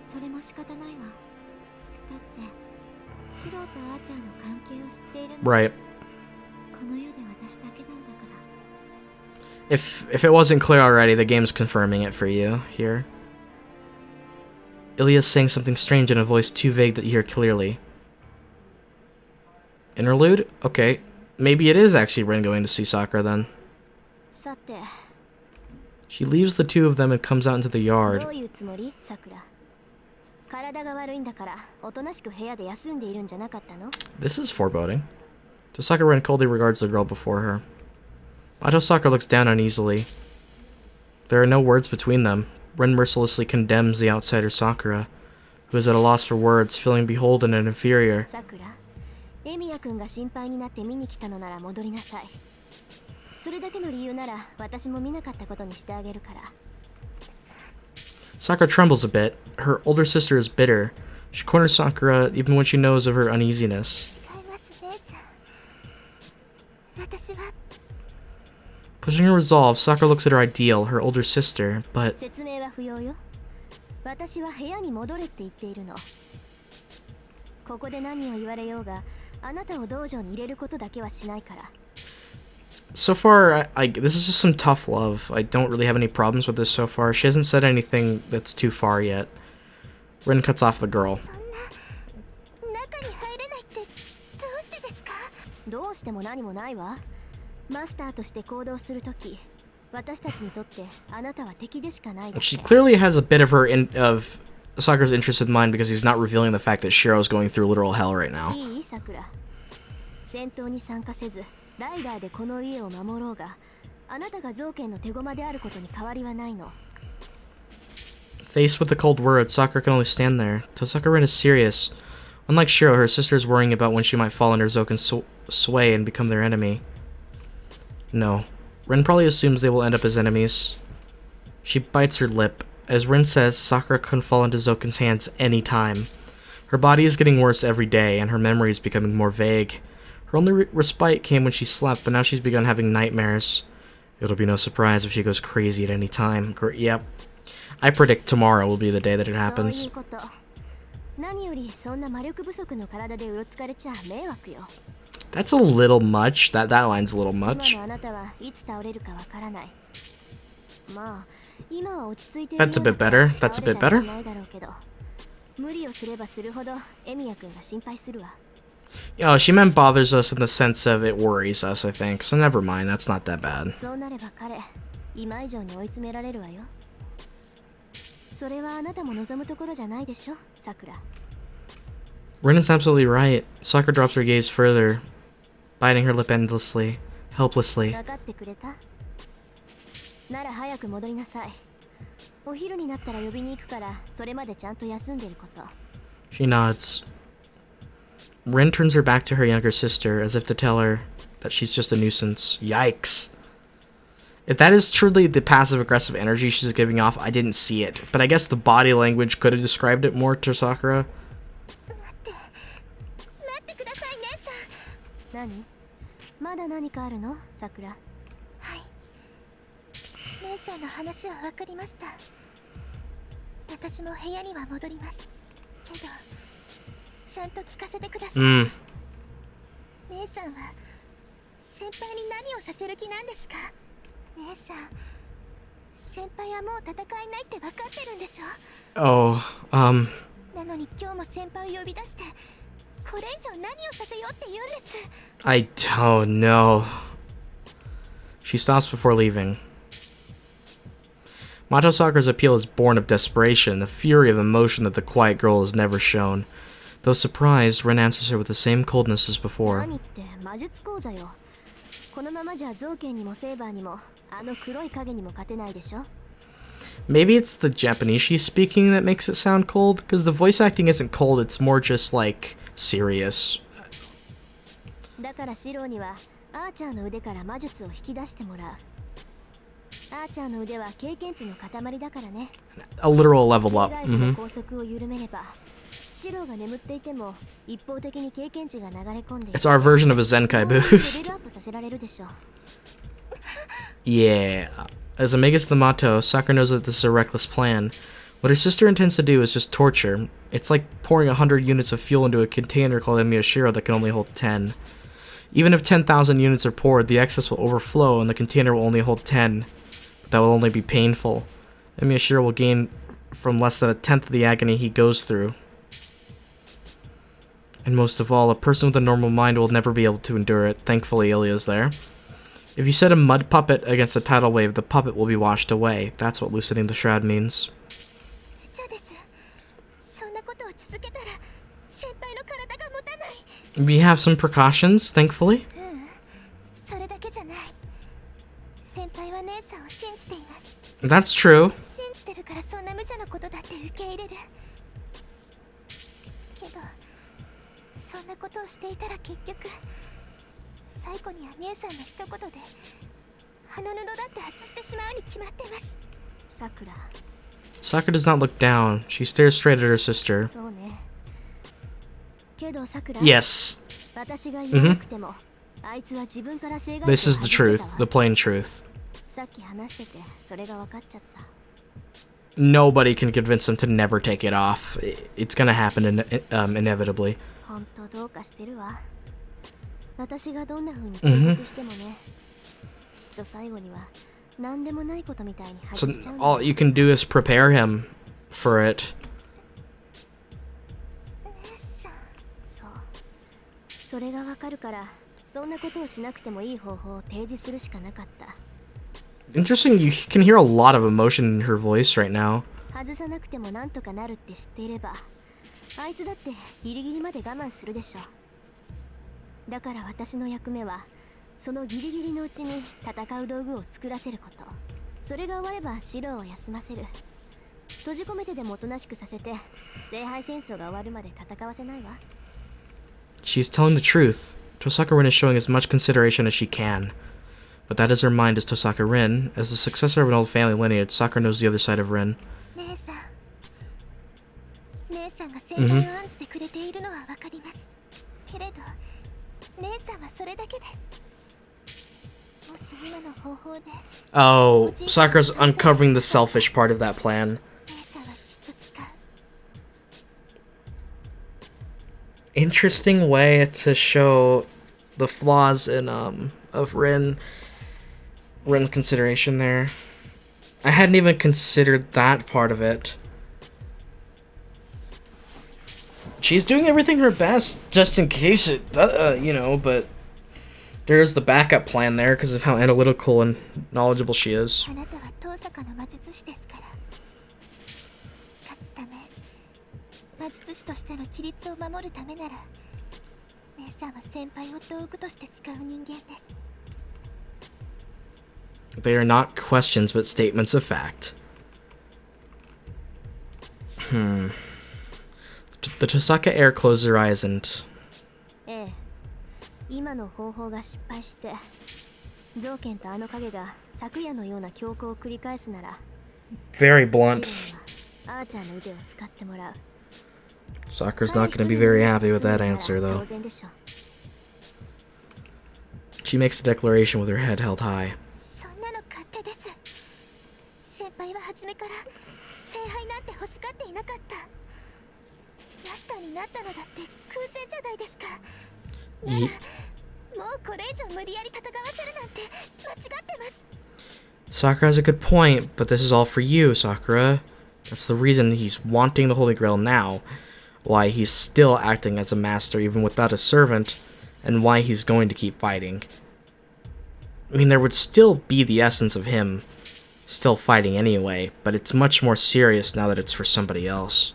それも仕方ないわ。っているの。 Right. この世で私だけなんだから。 If it wasn't clear already, the game's confirming it for you here. Ilya's saying something strange in a voice too vague to hear clearly. Interlude? Okay. Maybe it is actually Rin going to see Sakura then. さて、 She leaves the two of them and comes out into the ど yard. ういうつもり、さくら。体が悪いんだから、おとなしく部屋で休んでいるんじゃなかったの？ This is foreboding. To Sakura, Rin coldly regards the girl before her. Mato Sakura looks down uneasily. There are no words between them. Rin mercilessly condemns the outsider Sakura, who is at a loss for words, feeling beholden and inferior. さくら、エミヤ君が心配になって見に来たのなら戻りなさい。それだけの理由なら私も見なかったことにしてあげるから。 Sakura trembles a bit. Her older sister is bitter. She corners Sakura even when she knows of her uneasiness. 違いますね、さん。私は Pushing her resolve, Sakura looks at her ideal, her older sister, but 説明は不要よ。私は部屋に戻れって言っているの。ここで何を言われようが、あなたを道場に入れることだけはしないから。 so far, this is just some tough love. I don't really have any problems with this so far. She hasn't said anything that's too far yet. Rin cuts off the girl. そんな中に入れないってどうしてですか？どうしても何もないわ。マスターとして行動するとき、私たちにとってあなたは敵でしかないだって。 She clearly has a bit of of Sakura's interest in mind because he's not revealing the fact that Shirou is going through literal hell right now. いい、さくら。戦闘に参加せず、ライダーでこの家を守ろうが、あなたが造剣の手駒であることに変わりはないの。 Faced with the cold words, Sakura can only stand there. Tosaka Rin is serious. Unlike Shirou, her sister is worrying about when she might fall under Zoken's sway and become their enemy. No. Rin probably assumes they will end up as enemies. She bites her lip. As Rin says, Sakura can fall into Zoken's hands any time. Her body is getting worse every day, and her memory is becoming more vague. Her only respite came when she slept, but now she's begun having nightmares. It'll be no surprise if she goes crazy at any time. Yep. I predict tomorrow will be the day that it そうい happens. うこと。何よりそんな魔力不足の体でうろつかれちゃ迷惑よ。 That's a little much. That line's a little 今 much. のあなたはいつ倒れるかわからない。まあ、今は落ち着いている That's a bit better. That's a bit better. 倒れたりしないだろうけど、無理をすればするほどエミヤ君が心配するわ。 Oh, she meant bothers us in the sense of it worries us, I think. So never mind. That's not that bad. そうなれば彼、今以上に追い詰められるわよ。それはあなたも望むところじゃないでしょ、さくら。 Rin is absolutely right. Sakura drops her gaze further, biting her lip endlessly, helplessly. 分かってくれた？なら早く戻りなさい。お昼になったら呼びに行くから、それまでちゃんと休んでること。 She nods. Rin turns her back to her younger sister, as if to tell her that she's just a nuisance. Yikes. If that is truly the passive-aggressive energy she's giving off, I didn't see it. But I guess the body language could have described it more to Sakura. 待ってください、姉さん。何？まだ何かあるの、さくら？はい。姉さんの話は分かりました。私も部屋には戻ります。けど、ちゃんと聞かせてください。姉さんは先輩に何をさせる気なんですか？姉さん、先輩はもう戦えないって分かってるんでしょ？ Oh, なのに今日も先輩を呼び出して、これ以上何をさせようって言うんです。 I don't know. She stops before leaving. Mato Sakura's appeal is born of desperation, the fury of emotion that the quiet girl has never shown. Though surprised, Rin answers her with the same coldness as before. 何って魔術講座よ。このままじゃ造剣にもセーバーにもあの黒い影にも勝てないでしょ。 Maybe it's the Japanese she's speaking that makes it sound cold, because the voice acting isn't cold, it's more just like serious. だからシローにはアーチャーの腕から魔術を引き出してもらう。アーチャーの腕は経験値の塊だからね。 A literal level up. 水外部の拘束を緩めれば、シローが眠っていても一方的に経験値が流れ込んで、 It's our version of a Zenkai レベ boost. ルアップさせられるでしょ。 Yeah. As Amigas the Mato, Sakura knows that this is a reckless plan. What her sister intends to do is just torture. It's like pouring 100 units of fuel into a container called Emiya Shirou that can only hold 10. Even if 10,000 units are poured, the excess will overflow and the container will only hold 10. But that will only be painful. Emiya Shirou will gain from less than a tenth of the agony he goes through. And most of all, a person with a normal mind will never be able to endure it. Thankfully, Ilya's there. If you set a mud puppet against a tidal wave, the puppet will be washed away. That's what loosening the shroud means. We have some precautions, thankfully. That's true. Sakura does not look down. She stares straight at her sister. Yes. This is the truth, the plain truth. Nobody can convince him to never take it off. It's gonna happen inevitably. So all you can do is prepare him for it. Interesting, you can hear a lot of emotion in her voice right now. She's telling the truth. Tosaka Rin is showing as much consideration as she can. But that is her mind as Tosaka Rin. As the successor of an old family lineage, Sakura knows the other side of Rin. Oh, Sakura's uncovering the selfish part of that plan. Interesting way to show the flaws in of Rin's consideration there. I hadn't even considered that part of it. She's doing everything her best, just in case it, you know, but there's the backup plan there because of how analytical and knowledgeable she is. They are not questions, but statements of fact. The Tosaka heir closes her eyes and... Very blunt. Sakura's not going to be very happy with that answer, though. She makes a declaration with her head held high. Sakura has a good point, but this is all for you, Sakura. That's the reason he's wanting the Holy Grail now, why he's still acting as a master even without a servant, and why he's going to keep fighting. I mean, there would still be the essence of him still fighting anyway, but it's much more serious now that it's for somebody else.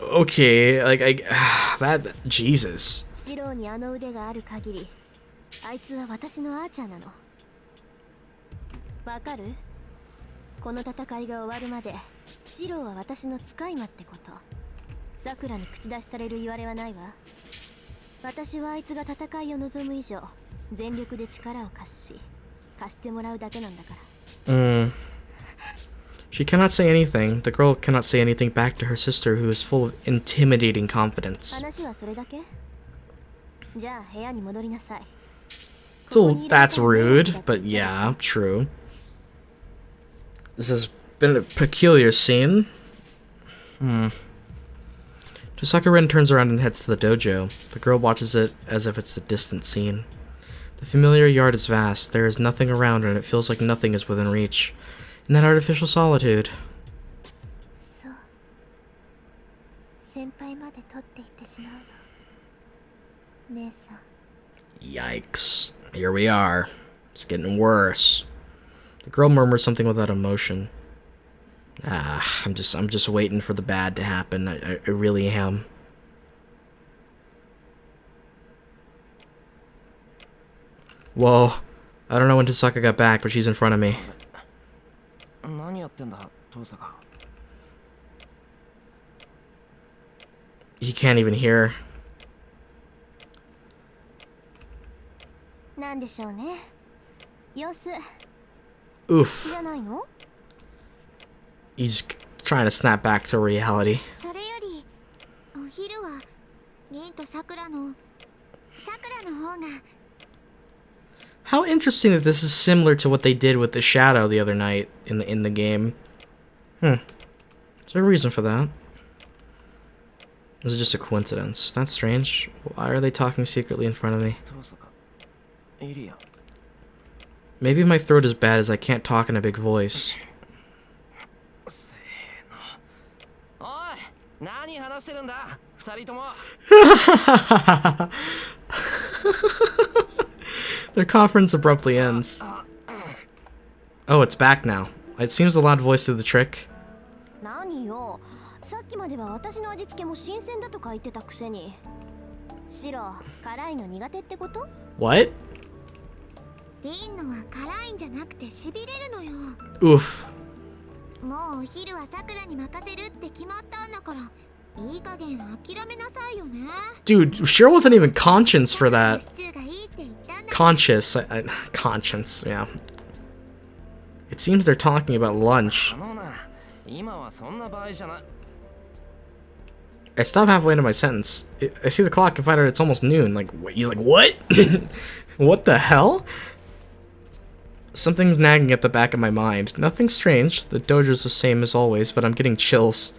Okay, like, that, Jesus. 私はあいつが戦いを望む以上全力で力を貸してもらうだけなんだから。She cannot say anything. The girl cannot say anything back to her sister, who is full of intimidating confidence. 話はそれだけ？じゃあ部屋に戻りなさい。 So that's rude, but yeah, true. This has been a peculiar scene. Sakura turns around and heads to the dojo. The girl watches it as if it's a distant scene. The familiar yard is vast. There is nothing around, and it feels like nothing is within reach. In that artificial solitude. So, 先輩まで取っていってしまうの。姉さん。 Yikes. Here we are. It's getting worse. The girl murmurs something without emotion. I'm just waiting for the bad to happen. I really am. Whoa. I don't know when Tosaka got back, but she's in front of me. He can't even hear. なんでしょうね。様子。 Oof. じゃないの？ He's trying to snap back to reality. それより、お昼はリンとさくらの方が。 How interesting that this is similar to what they did with the shadow the other night in the game. Is there a reason for that? This is just a coincidence. That's strange. Why are they talking secretly in front of me? Maybe my throat is bad as I can't talk in a big voice. Their conference abruptly ends. Oh, it's back now. It seems the loud voice did the trick. 何よ、さっきまでは私の味付けも新鮮だとか言ってたくせに。シロ、辛いの苦手ってこと？ What? リンのは辛いんじゃなくてしびれるのよ。 Oof. もうお昼はさくらに任せるって決まったんだから、いい加減諦めなさいよね。 Dude, Shirou wasn't even conscious for that. Conscious, conscience, yeah. It seems they're talking about lunch. I stop halfway into my sentence. I see the clock and find out it's almost noon. Like, he's like, what? What the hell? Something's nagging at the back of my mind. Nothing strange. The dojo's the same as always, but I'm getting chills.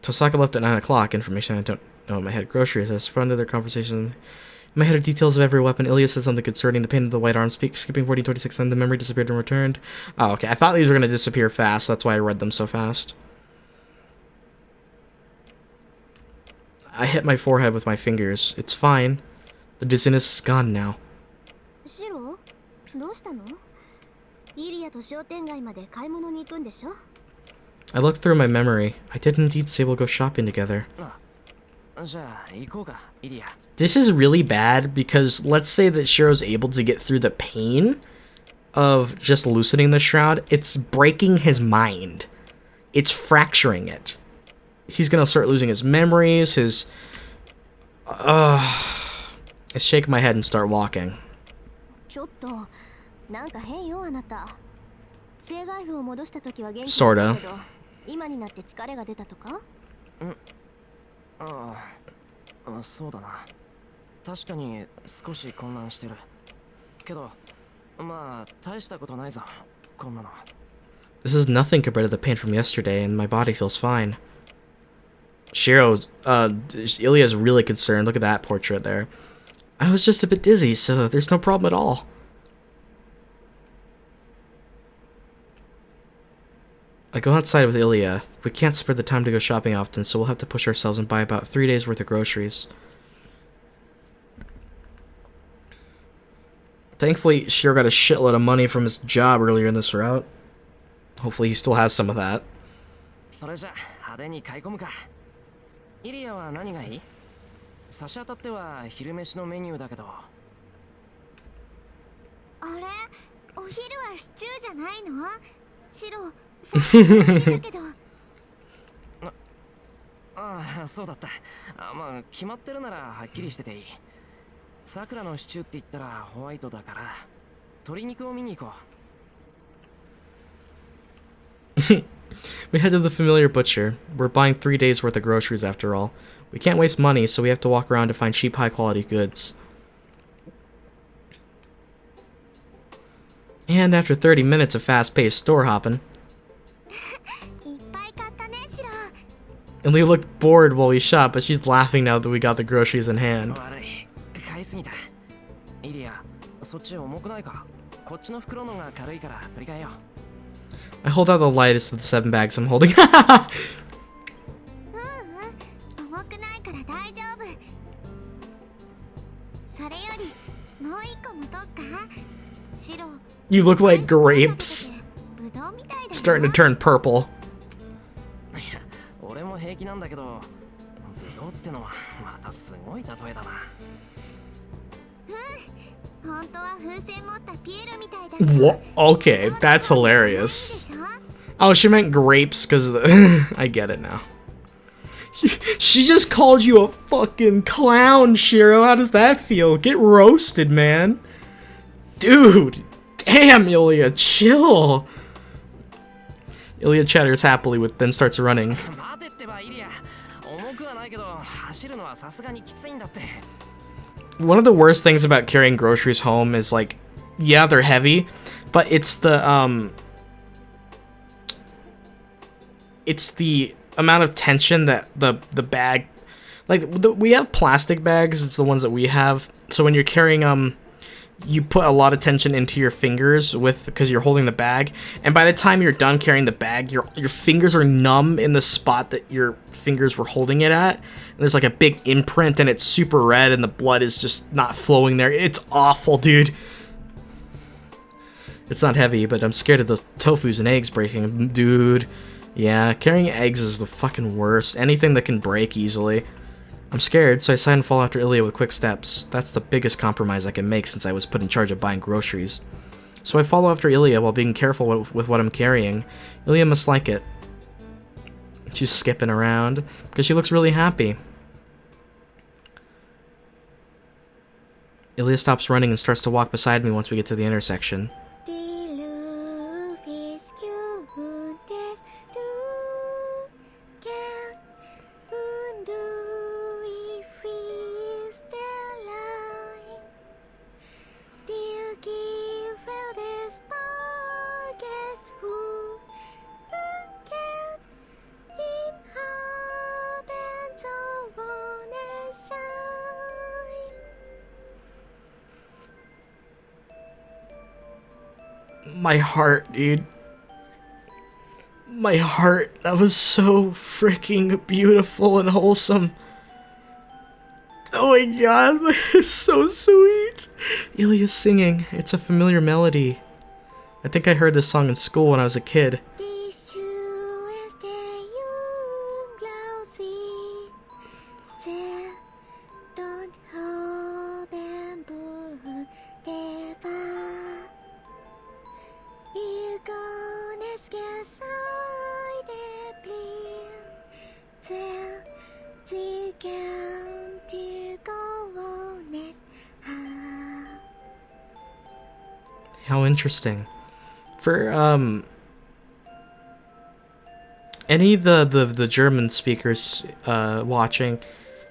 Tosaka left at 9 o'clock. Information I don't know in my head. Groceries. I respond to their conversation. In my head are details of every weapon. Ilya says something concerning the pain of the white arm. Skipping 1426, and the memory disappeared and returned. Oh, okay. I thought these were going to disappear fast. That's why I read them so fast. I hit my forehead with my fingers. It's fine. The dizziness is gone now. シロ、どうしたの？イリアと商店街まで買い物に行くんでしょ？ I looked through my memory. I did indeed say we'll go shopping together. This is really bad because let's say that Shirou's able to get through the pain of just loosening the shroud. It's breaking his mind. It's fracturing it. He's gonna start losing his memories, I shake my head and start walking. ちょっと、なんか変よあなた。生涯符を戻した時は元気だったけど、今になって疲れが出たとか？そうだな。確かに少し混乱してる。けど、まあ大したことないぞ。こんなの。This is nothing compared to the pain from yesterday, and my body feels fine. Shirou, Ilya's really concerned. Look at that portrait there. I was just a bit dizzy, so there's no problem at all. I go outside with Ilya. We can't spare the time to go shopping often, so we'll have to push ourselves and buy about 3 days worth of groceries. Thankfully, Shirou got a shitload of money from his job earlier in this route. Hopefully he still has some of that. それじゃ派手に買い込むか。イリアは何がいい？差し当たっては昼飯のメニューだけど。あれ？お昼はシチューじゃないの？シロ、さっきだけど。ああ、そうだった。まあ決まってるならはっきりしてていい。さくらのシチューって言ったらホワイトだから鶏肉を見に行こう。We head to the familiar butcher. We're buying 3 days worth of groceries after all. We can't waste money, so we have to walk around to find cheap, high-quality goods. And after 30 minutes of fast-paced store hopping, Ilya looked bored while we shop, but she's laughing now that we got the groceries in hand. 悪い。買いすぎた。イリア、そっち重くないか？こっちの袋のが軽いから取り替えよう。I hold out the lightest of the 7 bags I'm holding. 重くないから大丈夫。それよりもう一個持とっか。白。You look like grapes. Starting to turn purple. 俺も平気なんだけど、ブドウってのはまたすごい例えだな。本当は風船持ったピエロみたいだけど。What? Okay, that's hilarious. Oh, she meant grapes because I get it now. She just called you a fucking clown, Shirou. How does that feel? Get roasted, man. Dude, damn, Ilya, chill. Ilya chatters happily, then starts running. One of the worst things about carrying groceries home is like, yeah, they're heavy, but it's the amount of tension that the bag, like we have plastic bags. It's the ones that we have. So when you're carrying you put a lot of tension into your fingers because you're holding the bag, and by the time you're done carrying the bag, your fingers are numb in the spot that your fingers were holding it at. And there's like a big imprint, and it's super red, and the blood is just not flowing there. It's awful, dude. It's not heavy, but I'm scared of those tofus and eggs breaking, dude. Yeah, carrying eggs is the fucking worst. Anything that can break easily. I'm scared, so I decide to follow after Ilya with quick steps. That's the biggest compromise I can make since I was put in charge of buying groceries. So I follow after Ilya while being careful with what I'm carrying. Ilya must like it. She's skipping around because she looks really happy. Ilya stops running and starts to walk beside me once we get to the intersection. My heart, dude. My heart. That was so freaking beautiful and wholesome. Oh my god, it's so sweet. Ilya's singing. It's a familiar melody. I think I heard this song in school when I was a kid. How interesting. For any of the German speakers watching,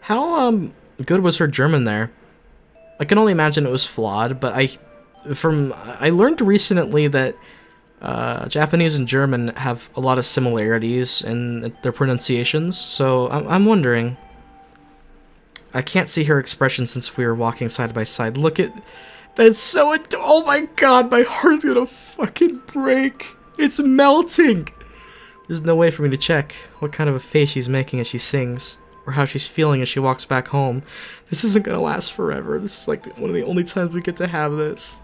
how good was her German there? I can only imagine it was flawed, but I learned recently that Japanese and German have a lot of similarities in their pronunciations, so I'm wondering. I can't see her expression since we were walking side by side. Look at... That's so... Oh my god, my heart's gonna fucking break. It's melting. There's no way for me to check what kind of a face she's making as she sings, or how she's feeling as she walks back home. This isn't gonna last forever. This is like one of the only times we get to have this.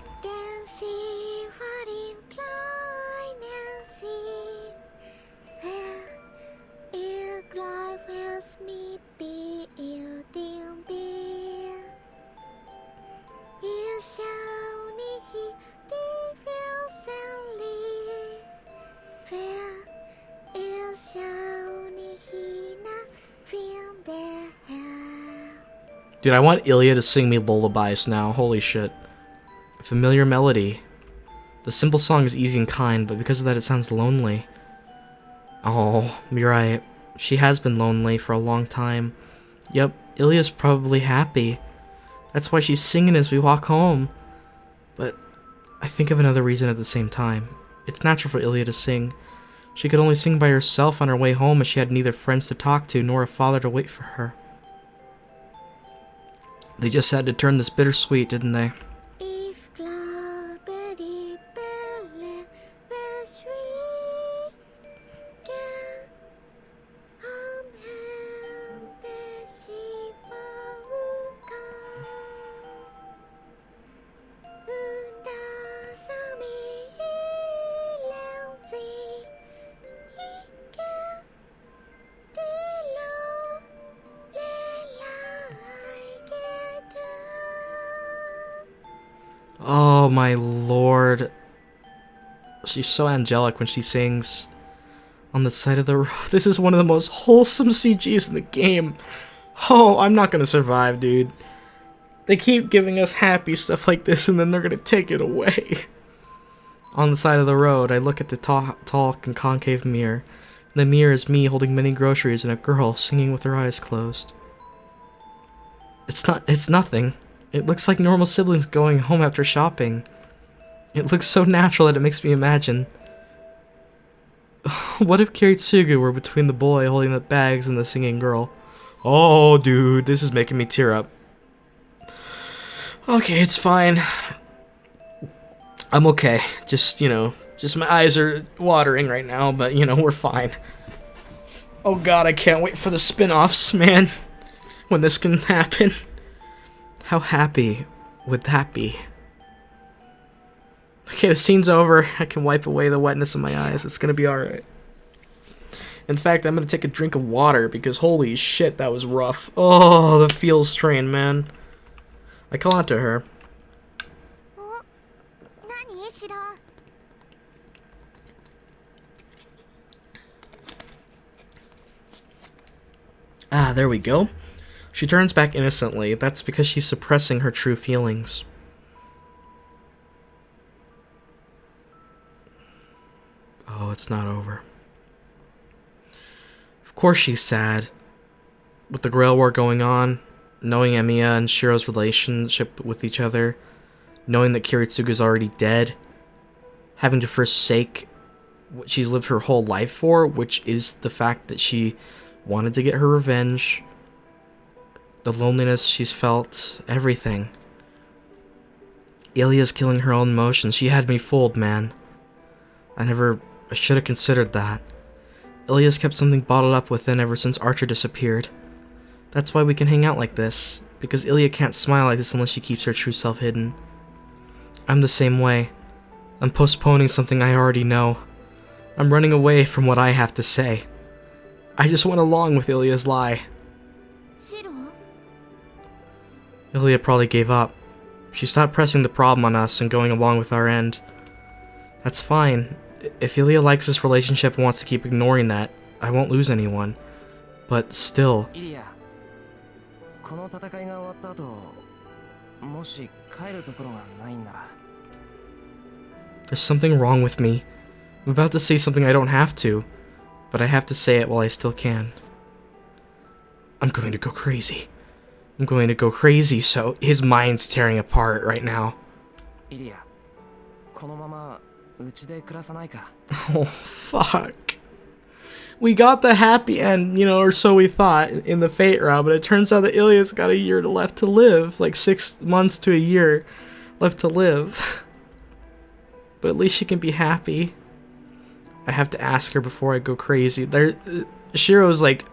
Dude, I want Ilya to sing me lullabies now. Holy shit. A familiar melody. The simple song is easy and kind, but because of that it sounds lonely. Oh, you're right. She has been lonely for a long time. Yep, Ilya's probably happy. That's why she's singing as we walk home. But I think of another reason at the same time. It's natural for Ilya to sing. She could only sing by herself on her way home as she had neither friends to talk to nor a father to wait for her. They just had to turn this bittersweet, didn't they? Oh my lord. She's so angelic when she sings on the side of the road. This is one of the most wholesome CGs in the game. Oh, I'm not gonna survive, dude. They keep giving us happy stuff like this and then they're gonna take it away. On the side of the road, I look at the tall and concave mirror. The mirror is me holding many groceries and a girl singing with her eyes closed. It's nothing. It looks like normal siblings going home after shopping. It looks so natural that it makes me imagine. What if Kiritsugu were between the boy holding the bags and the singing girl? Oh, dude, this is making me tear up. Okay, it's fine. I'm okay. Just my eyes are watering right now, but, we're fine. Oh god, I can't wait for the spin-offs, man. When this can happen. How happy would that be? Okay, the scene's over. I can wipe away the wetness of my eyes. It's gonna be alright. In fact, I'm gonna take a drink of water because holy shit, that was rough. Oh, the feels strain, man. I call out to her. Ah, there we go. She turns back innocently. That's because she's suppressing her true feelings. Oh, it's not over. Of course she's sad. With the Grail War going on, knowing Emiya and Shirou's relationship with each other, knowing that Kiritsugu's already dead, having to forsake what she's lived her whole life for, which is the fact that she wanted to get her revenge, the loneliness she's felt, everything. Ilya's killing her own emotions. She had me fooled, man. I should have considered that. Ilya's kept something bottled up within ever since Archer disappeared. That's why we can hang out like this, because Ilya can't smile like this unless she keeps her true self hidden. I'm the same way. I'm postponing something I already know. I'm running away from what I have to say. I just went along with Ilya's lie. Shirou? Ilya probably gave up. She stopped pressing the problem on us and going along with our end. That's fine. If Ilya likes this relationship and wants to keep ignoring that, I won't lose anyone. But still... Ilya, この戦いが終わった後、もし帰るところがないんなら。There's something wrong with me. I'm about to say something I don't have to, but I have to say it while I still can. I'm going to go crazy. I'm going to go crazy, so his mind's tearing apart right now. Ilya, このままうちで暮らさないか? Oh, fuck. We got the happy end, or so we thought, in the Fate route, but it turns out that Ilya's got a year left to live. Like 6 months to a year left to live. But at least she can be happy. I have to ask her before I go crazy. Shirou's like...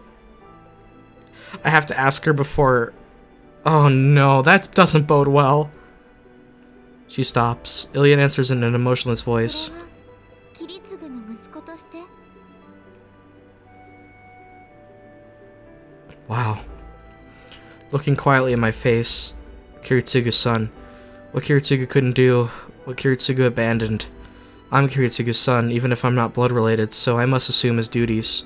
I have to ask her before... Oh no, that doesn't bode well. She stops. Ilya answers in an emotionless voice. Wow. Looking quietly at my face. Kiritsugu's son. What Kiritsugu couldn't do, what Kiritsugu abandoned. I'm Kiritsugu's son, even if I'm not blood related, so I must assume his duties.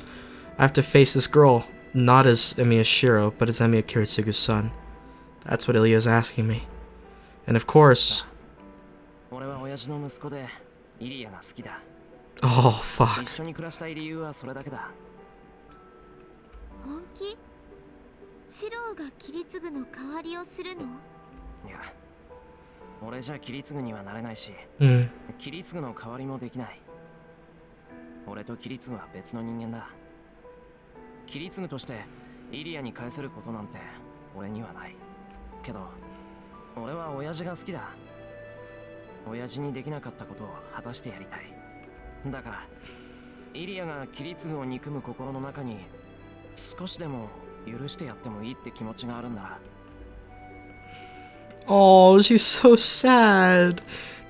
I have to face this girl, not as Emiya Shirou, but as Emiya Kiritsugu's son. That's what Ilya's asking me. And of course... 俺は親父の息子でイリアが好きだ。 Oh, fuck. 一緒に暮らしたい理由はそれだけだ。本気？シロウが切り継ぐの代わりをするの？いや、俺じゃ切り継ぐにはなれないし、切り継ぐの代わりもできない。俺と切り継ぐは別の人間だ。切り継ぐとしてイリアに返せることなんて俺にはない。けど、俺は親父が好きだ。親父にできなかったことを果たしてやりたい。だから、イリアが切り継ぐを憎む心の中に少しでも許してやってもいいって気持ちがあるんだら。 Oh, she's so sad.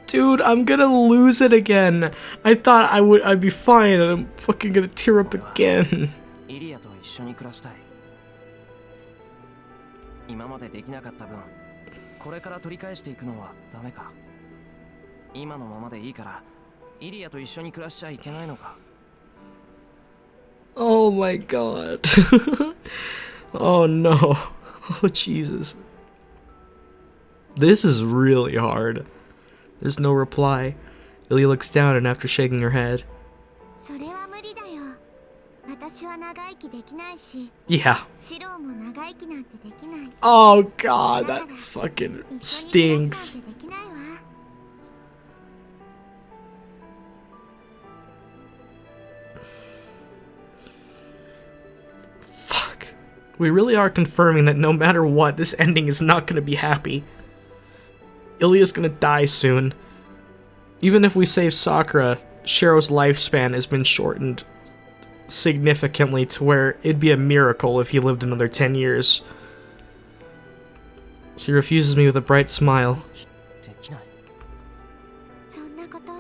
Dude, I'm gonna lose it again. I thought I'd be fine, and I'm fucking gonna tear up again. イリアと一緒に暮らしたい。今までできなかった分、これから取り返していくのはダメか。今のままでいいから、イリアと一緒に暮らしちゃいけないのか。 Oh my god. Oh no. Oh Jesus. This is really hard. There's no reply. Ilya looks down and after shaking her head. それは無理だよ。私は長生きできないし。 Yeah. シロウも長生きなんてできない。 Oh god, that fucking stinks. 一緒に暮らすなんてできないわ。 Fuck. We really are confirming that no matter what, this ending is not gonna be happy. Ilya's gonna die soon. Even if we save Sakura, Shirou's lifespan has been shortened significantly to where it'd be a miracle if he lived another 10 years. She refuses me with a bright smile. そんなこと、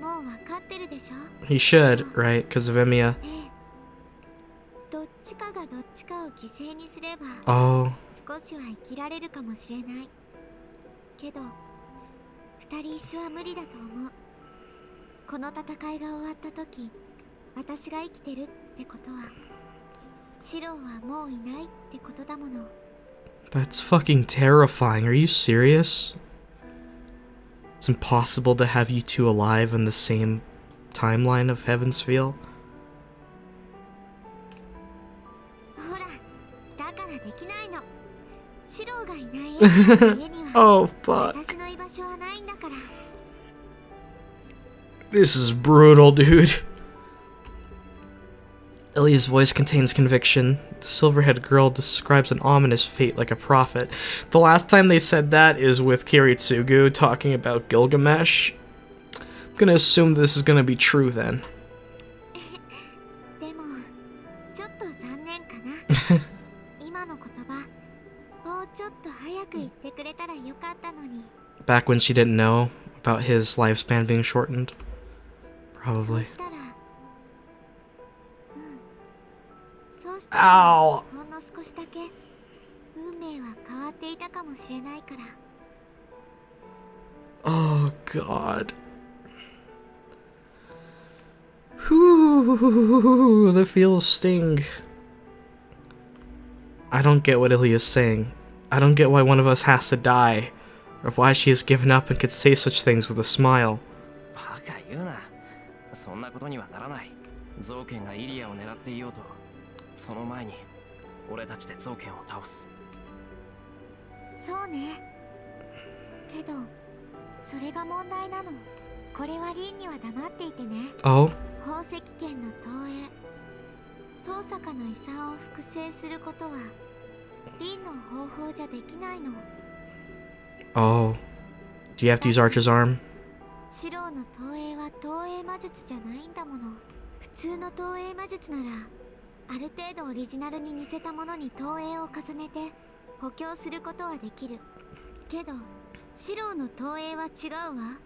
もうわかってるでしょ? He should, right? Because of Emiya. どっちかがどっちかを犠牲にすれば、 Oh. 少しは生きられるかもしれない。けど、二人一緒は無理だと思う。この戦いが終わった時、私が生きてるってことは、シロウはもういないってことだもの。 That's fucking terrifying. Are you serious? It's impossible to have you two alive in the same timeline of Heaven's Feel. ほら、だからできないの。シロウがいない家には Oh, fuck. 私の居場所はないんだから。 This is brutal, dude. Ilya's voice contains conviction. The silver-haired girl describes an ominous fate like a prophet. The last time they said that is with Kiritsugu talking about Gilgamesh. I'm gonna assume this is gonna be true then. でも、ちょっと残念かな。今の言葉、もうちょっと早く言ってくれたらよかったのに。 Back when she didn't know about his lifespan being shortened. Probably. そうしたら、 Ow! ほんの少しだけ運命は変わっていたかもしれないから。 Oh, God. Whew, the feels sting. I don't get what Ilya's saying. I don't get why one of us has to die, or why she has given up and could say such things with a smile. バカ言うな。そんなことにはならない。造剣がイリアを狙っていようと、その前に俺たちで造剣を倒す。そうね。けど、それが問題なの。これはリンには黙っていてね。 Oh? 宝石剣の投影。遠坂の遺産を複製することは、リンの方法じゃできないの。 Oh. Do you have to use Archer's arm? シロウの投影は投影魔術じゃないんだもの。普通の投影魔術なら、ある程度オリジナルに似せたものに投影を重ねて補強することはできる。けど、シロウの投影は違うわ。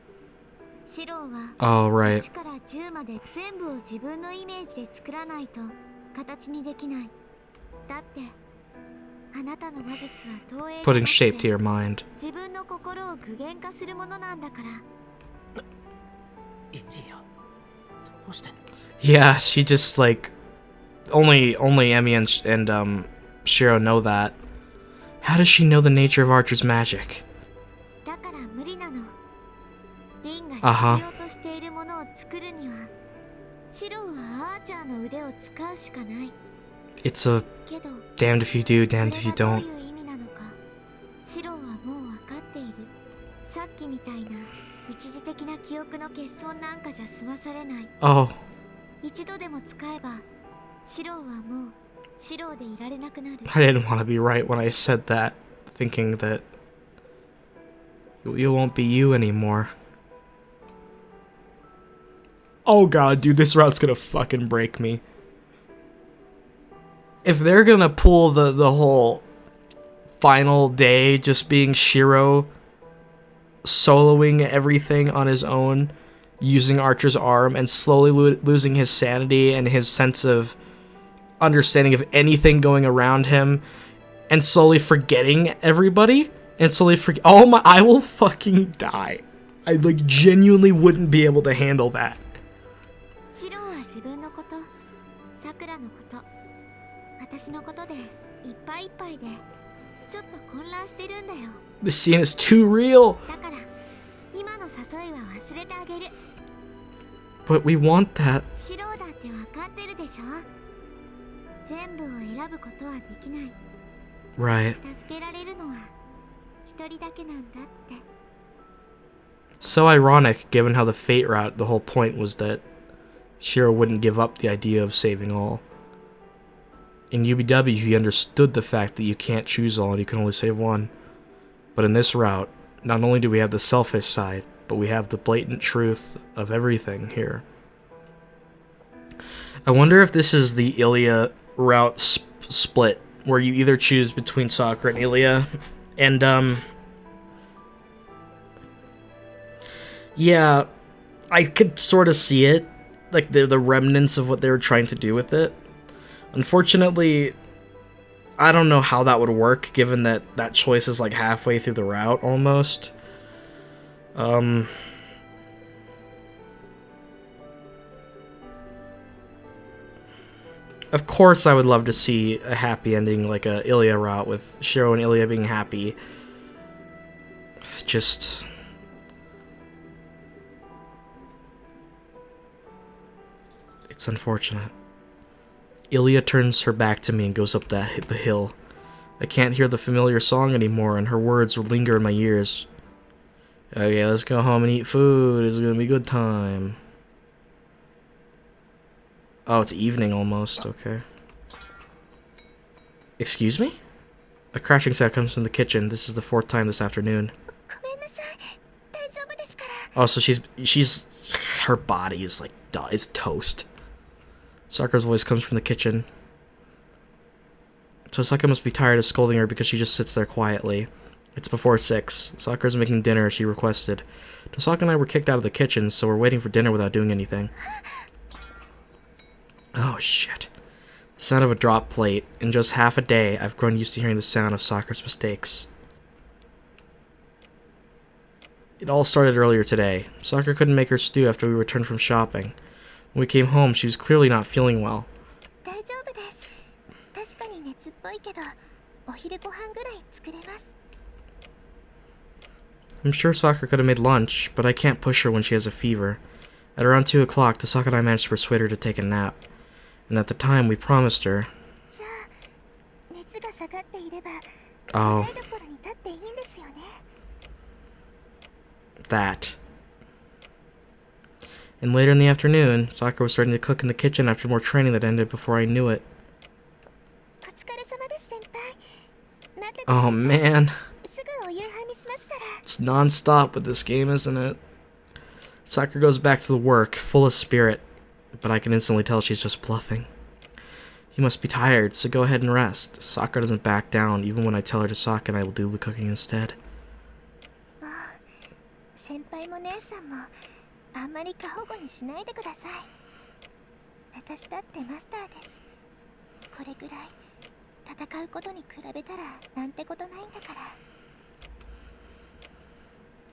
シロウは Oh, right. 1から10まで全部を自分のイメージで作らないと形にできない。だって、あなたの魔術は投影 Putting shape to your mind. 自分の心を具現化するものなんだから。イリア、どうして？ Yeah, she just only Emi and Shirou know that. How does she know the nature of Archer's magic? だから無理なの。リンがあは。必要としているものを作るには、シロウはアーチャーの腕を使うしかない。 It's a けど、 damned if you do, damned if you それが don't. どういう意味なのか、シロウはもう分かっている。さっきみたいな一時的な記憶の欠損なんかじゃ済まされない。 Oh, 一度でも使えば、シロウはもうシロウでいられなくなる。 I didn't want to be right when I said that, thinking that you won't be you anymore. Oh god, dude, this route's gonna fucking break me. If they're gonna pull the whole final day just being Shirou soloing everything on his own, using Archer's arm, and slowly losing his sanity and his sense of understanding of anything going around him, and slowly forgetting everybody, and slowly oh my, I will fucking die. I like genuinely wouldn't be able to handle that. シロウは自分のこと、さくらのこと、私のことでいっぱいいっぱいで、ちょっと混乱してるんだよ。 This scene is too real. だから今の誘いは忘れてあげる。 But we want that. シロウだって分かってるでしょ。全部を選ぶことはできない。 Right. 助けられるのは一人だけなんだって。 It's so ironic, given how the fate route, the whole point was that Shirou wouldn't give up the idea of saving all. In UBW, he understood the fact that you can't choose all and you can only save one. But in this route, not only do we have the selfish side, but we have the blatant truth of everything here. I wonder if this is the Ilya route split, where you either choose between Sakura and Ilya, and yeah, I could sort of see it, like the remnants of what they were trying to do with it. Unfortunately, I don't know how that would work, given that that choice is like halfway through the route almost. Of course, I would love to see a happy ending, like a Ilya route with Shirou and Ilya being happy. Just... it's unfortunate. Ilya turns her back to me and goes up the hill. I can't hear the familiar song anymore, and her words linger in my ears. Okay, let's go home and eat food. It's gonna be a good time. Oh, it's evening almost. Okay. Excuse me? A crashing sound comes from the kitchen. This is the 4th time this afternoon. Oh, so she's her body is like is toast. Sakura's voice comes from the kitchen. So Sakura must be tired of scolding her because she just sits there quietly. It's before 6. Sakura's making dinner as she requested. Tosaka and I were kicked out of the kitchen, so we're waiting for dinner without doing anything. Oh shit. The sound of a drop plate. In just half a day, I've grown used to hearing the sound of Sakura's mistakes. It all started earlier today. Sakura couldn't make her stew after we returned from shopping. When we came home, she was clearly not feeling well. I'm sure Sakura could have made lunch, but I can't push her when she has a fever. At around 2 o'clock, Tosaka and I managed to persuade her to take a nap. And at the time, we promised her... Oh. That. And later in the afternoon, Sakura was starting to cook in the kitchen after more training that ended before I knew it. Oh man. It's non-stop with this game, isn't it? Sakura goes back to the work, full of spirit, but I can instantly tell she's just bluffing. You must be tired, so go ahead and rest. Sakura doesn't back down, even when I tell her to sock and I will do the cooking instead.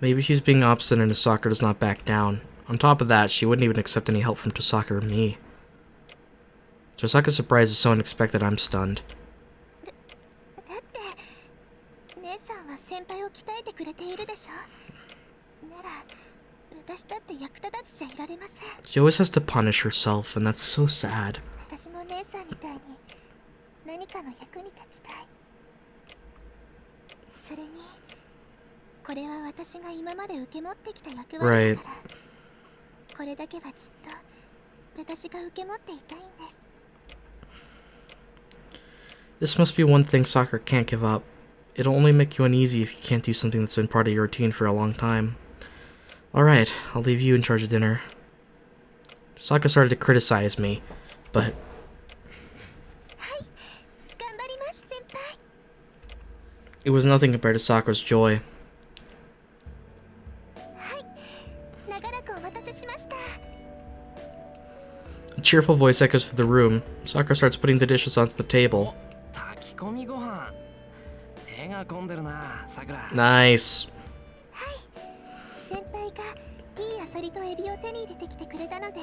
Maybe she's being obstinate as Sakura does not back down. On top of that, she wouldn't even accept any help from Tosaka or me. Tosaka's surprise is so unexpected I'm stunned. 鍛えてくれているでしょ。なら私だって役立たずじゃいられません。 She always has to punish herself, and that's so sad. 私も姉さんみたいに何かの役に立ちたい。それにこれは私が今まで受け持ってきた役割だから、これだけはずっと私が受け持っていたいんです。 This must be one thing Sakura can't give up. It'll only make you uneasy if you can't do something that's been part of your routine for a long time. Alright, I'll leave you in charge of dinner. Sakura started to criticize me, but... It was nothing compared to Sakura's joy. A cheerful voice echoes through the room. Sakura starts putting the dishes onto the table. Nice. 先輩がいいアサリとエビを手に入れてきてくれたので、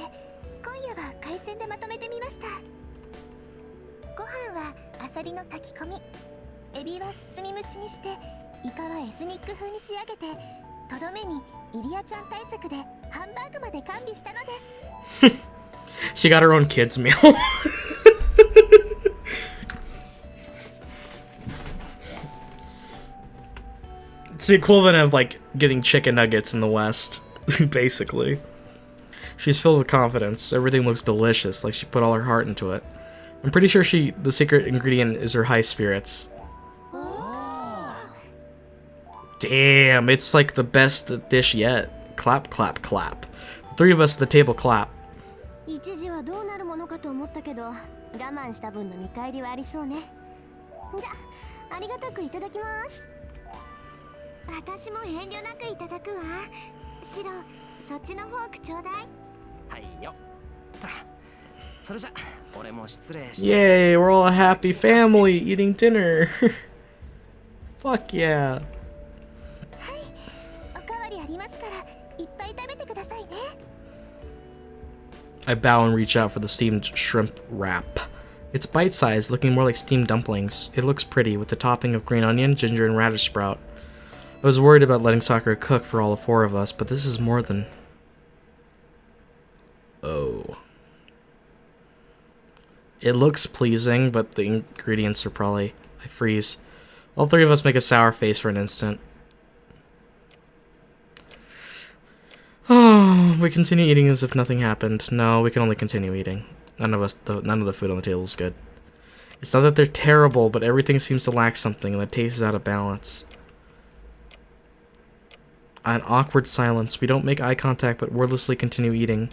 今夜は海鮮でまとめてみました。ご飯はアサリの炊き込み、エビは包み蒸しにして、イカはエスニック風に仕上げて、とどめにイリアちゃん対策でハンバーグまで完備したのです。She got her own kids meal. It's the equivalent of like getting chicken nuggets in the West, basically. She's filled with confidence. Everything looks delicious, like she put all her heart into it. I'm pretty sure the secret ingredient is her high spirits. Damn, it's like the best dish yet. Clap, clap, clap. The three of us at the table clap. 一時はどうなるものかと思ったけど、我慢した分の見返りはありそうね。じゃあ、ありがたくいただきます。私も遠慮なくいただくわ。シロ、そっちのフォークちょうだい。はいよ。それじゃ、俺も失礼して。 Yay, we're all a happy family eating dinner. Fuck yeah. はい、おかわりありますからいっぱい食べてくださいね。 I bow and reach out for the steamed shrimp wrap. It's bite-sized, looking more like steamed dumplings. It looks pretty, with the topping of green onion, ginger, and radish sprout. I was worried about letting Sakura cook for all 4 of us, but this is more than... Oh. It looks pleasing, but the ingredients are probably... I freeze. All 3 of us make a sour face for an instant. Oh, we continue eating as if nothing happened. No, we can only continue eating. None of the food on the table is good. It's not that they're terrible, but everything seems to lack something, and the taste is out of balance. An awkward silence. We don't make eye contact, but wordlessly continue eating.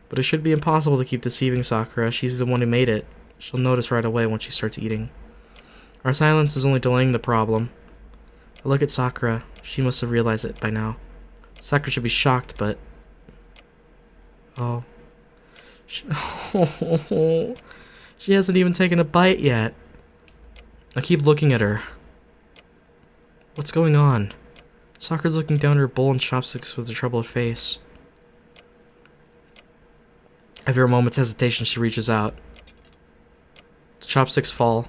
But it should be impossible to keep deceiving Sakura. She's the one who made it. She'll notice right away once she starts eating. Our silence is only delaying the problem. I look at Sakura. She must have realized it by now. Sakura should be shocked, but... Oh. She hasn't even taken a bite yet. I keep looking at her. What's going on? Sakura's looking down at her bowl and chopsticks with a troubled face. After a moment's hesitation, she reaches out. The chopsticks fall.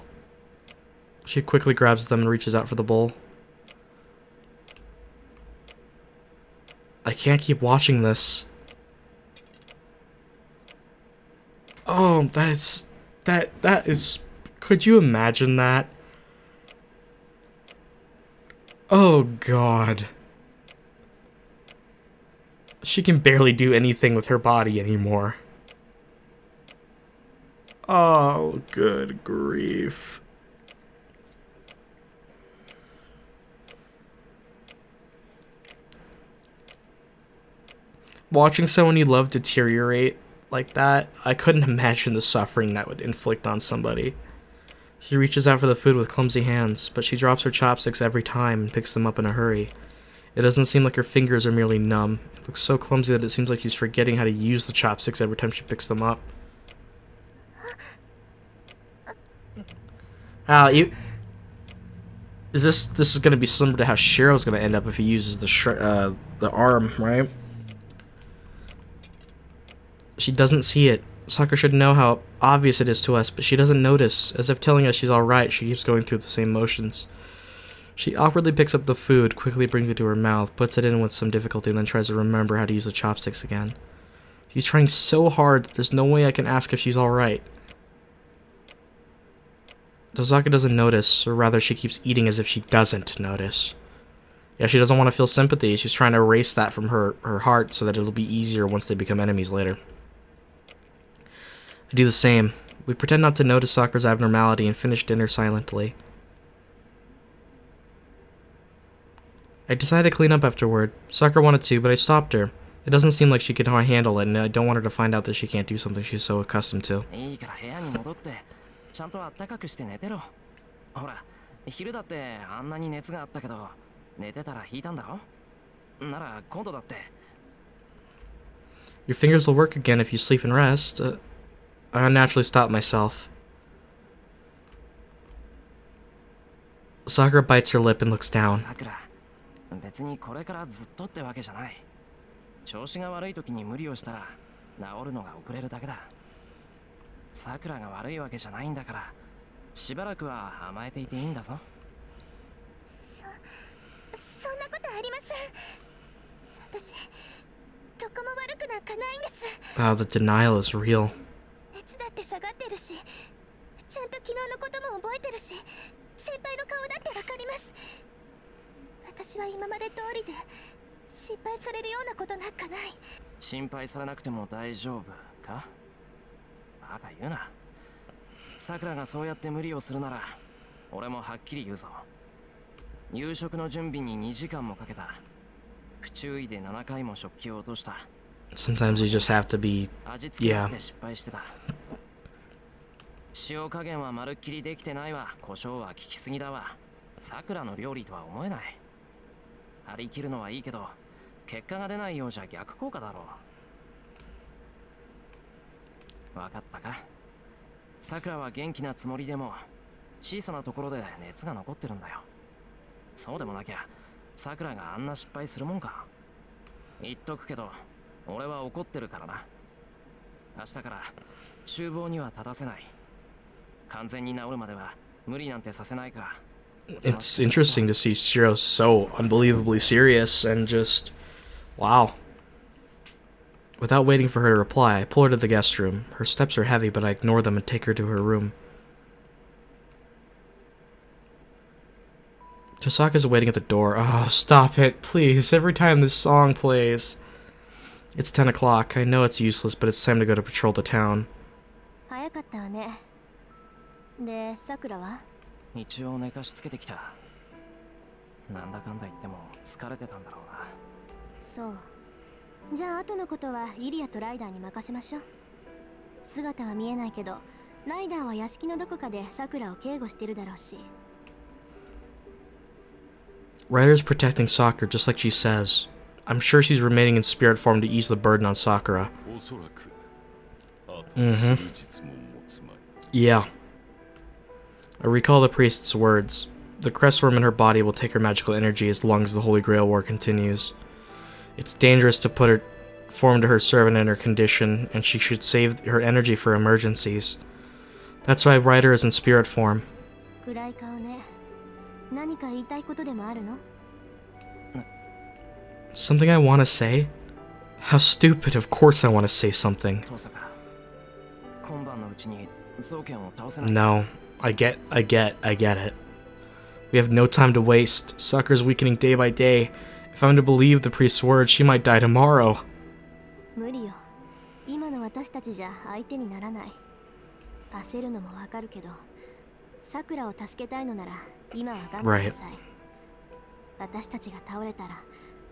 She quickly grabs them and reaches out for the bowl. I can't keep watching this. Oh, that is... Could you imagine that? Oh, God. She can barely do anything with her body anymore. Oh, good grief. Watching someone you love deteriorate like that, I couldn't imagine the suffering that would inflict on somebody. She reaches out for the food with clumsy hands, but she drops her chopsticks every time and picks them up in a hurry. It doesn't seem like her fingers are merely numb. It looks so clumsy that it seems like she's forgetting how to use the chopsticks every time she picks them up. This is gonna be similar to how Shirou's gonna end up if he uses the arm, right? She doesn't see it. Sakura should know how obvious it is to us, but she doesn't notice. As if telling us she's alright, she keeps going through the same motions. She awkwardly picks up the food, quickly brings it to her mouth, puts it in with some difficulty, and then tries to remember how to use the chopsticks again. She's trying so hard that there's no way I can ask if she's alright. Tosaka doesn't notice, or rather she keeps eating as if she doesn't notice. Yeah, she doesn't want to feel sympathy. She's trying to erase that from her heart so that it'll be easier once they become enemies later. I do the same. We pretend not to notice Sakura's abnormality and finish dinner silently. I decided to clean up afterward. Sakura wanted to, but I stopped her. It doesn't seem like she can handle it, and I don't want her to find out that she can't do something she's so accustomed to. いいから部屋に戻ってちゃんとあったかくして寝てろ。ほら、昼だってあんなに熱があったけど寝てたら引いたんだろ。なら今度だって。Your fingers will work again if you sleep and rest. I unnaturally stopped myself. Sakura bites her lip and looks down. 別にこれからずっとってわけじゃない。調子が悪い時に無理をしたら治るのが遅れるだけだ。さくらが悪いわけじゃないんだから、しばらくは甘えていていいんだぞ。そんなことありません。私、どこも悪くなんかないんです。Wow, the denial is real. 熱だって下がってるし、ちゃんと昨日のことも覚えてるし、先輩の顔だってわかります。私は今まで通りで心配されるようなことなんかない。心配されなくても大丈夫か？バカ言うな。さくらがそうやって無理をするなら俺もはっきり言うぞ。夕食の準備に2時間もかけた。不注意で7回も食器を落とした。 Sometimes you just have to be... 味付けだって失敗してた。塩加減はまるっきりできてないわ。胡椒は効きすぎだわ。さくらの料理とは思えない。張り切るのはいいけど結果が出ないようじゃ逆効果だろう。わかったか。さくらは元気なつもりでも小さなところで熱が残ってるんだよ。そうでもなきゃさくらがあんな失敗するもんか。言っとくけど俺は怒ってるからな。明日から厨房には立たせない。完全に治るまでは無理なんてさせないから。It's interesting to see Shirou so unbelievably serious and just... Wow. Without waiting for her to reply, I pull her to the guest room. Her steps are heavy, but I ignore them and take her to her room. Tosaka's waiting at the door. Oh, stop it, please. Every time this song plays. It's 10 o'clock. I know it's useless, but it's time to go to patrol the town. 早かったわね。で、さくらは？一応寝かしつけてきた。なんだかんだ言っても疲れてたんだろうな。そう。じゃあ後のことはイリアとライダーに任せましょう。姿は見えないけど、ライダーは屋敷のどこかでさくらを警護してるだろうし。Ryder's protecting Sakura just like she says. I'm sure she's remaining in spirit form to ease the burden on Sakura. Yeah. I recall the priest's words. The crestworm in her body will take her magical energy as long as the Holy Grail War continues. It's dangerous to put her form to her servant in her condition, and she should save her energy for emergencies. That's why Ryder is in spirit form. 暗い顔ね。何か言いたいことでもあるの? Something I want to say? How stupid, of course I want to say something. No, I get it. We have no time to waste. Sakura's weakening day by day. If I'm to believe the priest's words, she might die tomorrow. 無理よ。今の私たちじゃ相手にならない。焦るのもわかるけど、さくらを助けたいのなら今は我慢なさい。私たちが倒れたら、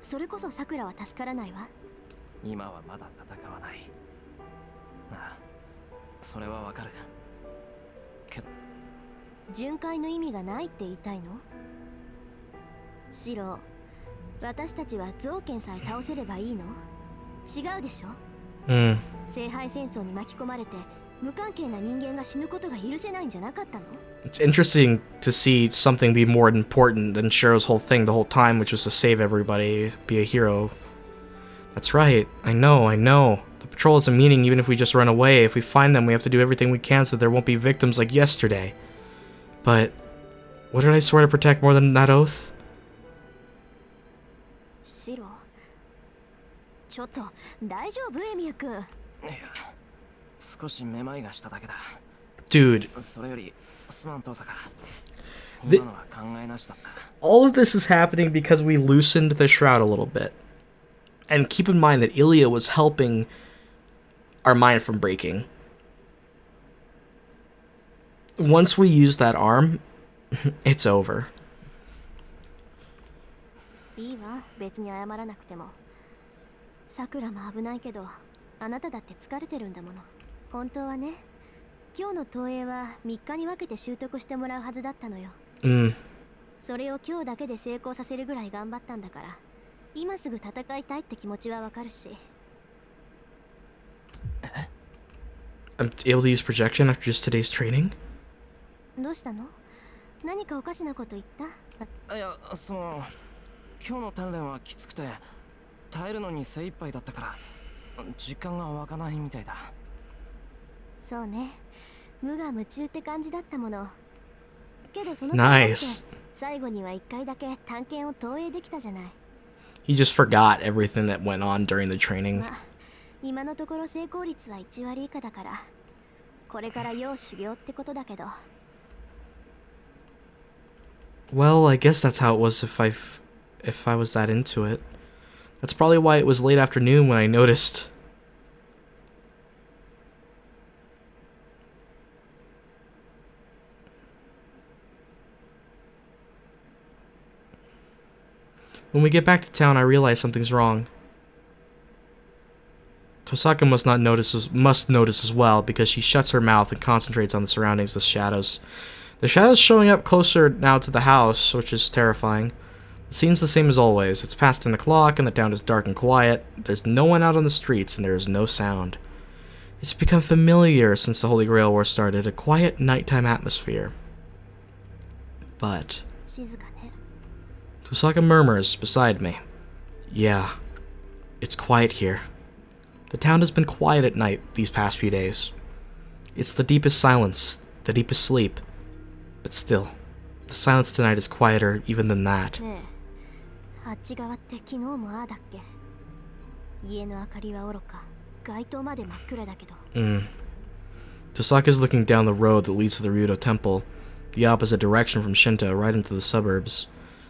それこそさくらは助からないわ。今はまだ戦わない。ああ、それはわかる。けど、巡回の意味がないって言いたいの？シロ、私たちは造剣さえ倒せればいいの？違うでしょ？聖杯戦争に巻き込まれて無関係な人間が死ぬことが許せないんじゃなかったの？ It's interesting to see something be more important than Shirou's whole thing the whole time, which was to save everybody, be a hero. That's right. I know. The patrol has a meaning even if we just run away. If we find them, we have to do everything we can so there won't be victims like yesterday. But What did I swear to protect more than that oath? シロちょっと大丈夫エミヤ君。いや、少しめまいがしただけだ。 Dude, それよりすまん遠さか。 The- 今のは考えなしだった。 all of this is happening because we loosened the shroud a little bit. And keep in mind that Ilya was helping our mind from breaking. Once we use that arm, it's over. いいわ、別に謝らなくても。さくらも危ないけど、あなただって疲れてるんだもの。本当はね、今日の投影は3日に分けて習得してもらうはずだったのよ。それを今日だけで成功させるぐらい頑張ったんだから、今すぐ戦いたいって気持ちはわかるし。I'm able to use projection after just today's training? どうしたの？何かおかしなこと言った？いや、その今日の鍛錬はきつくて耐えるのに精一杯だったから時間が湧かないみたいだ。そうね、無我夢中って感じだったもの。けどその Nice. 最後には1回だけ探検を投影できたじゃない。 He just forgot everything that went on during the training. まあ、今のところ成功率は1割以下だから、これから要修行ってことだけど。Well, I guess that's how it was if I was that into it. That's probably why it was late afternoon when I noticed. When we get back to town, I realize something's wrong. Tosaka must notice as well because she shuts her mouth and concentrates on the surroundings, the shadows. The shadows showing up closer now to the house, which is terrifying. The scene's the same as always. It's past 10 o'clock and the town is dark and quiet. There's no one out on the streets and there is no sound. It's become familiar since the Holy Grail War started, a quiet nighttime atmosphere. But 静かね。 Tosaka murmurs beside me. Yeah, it's quiet here. The town has been quiet at night these past few days. It's the deepest silence, the deepest sleep. But still, the silence tonight is quieter even than that. ねえ、あっち側って昨日もああだっけ？家の明かりはおろか、街灯まで真っ暗だけど。Tosaka is looking down the road that leads to the Ryudo Temple, the opposite direction from Shinto, right into the suburbs.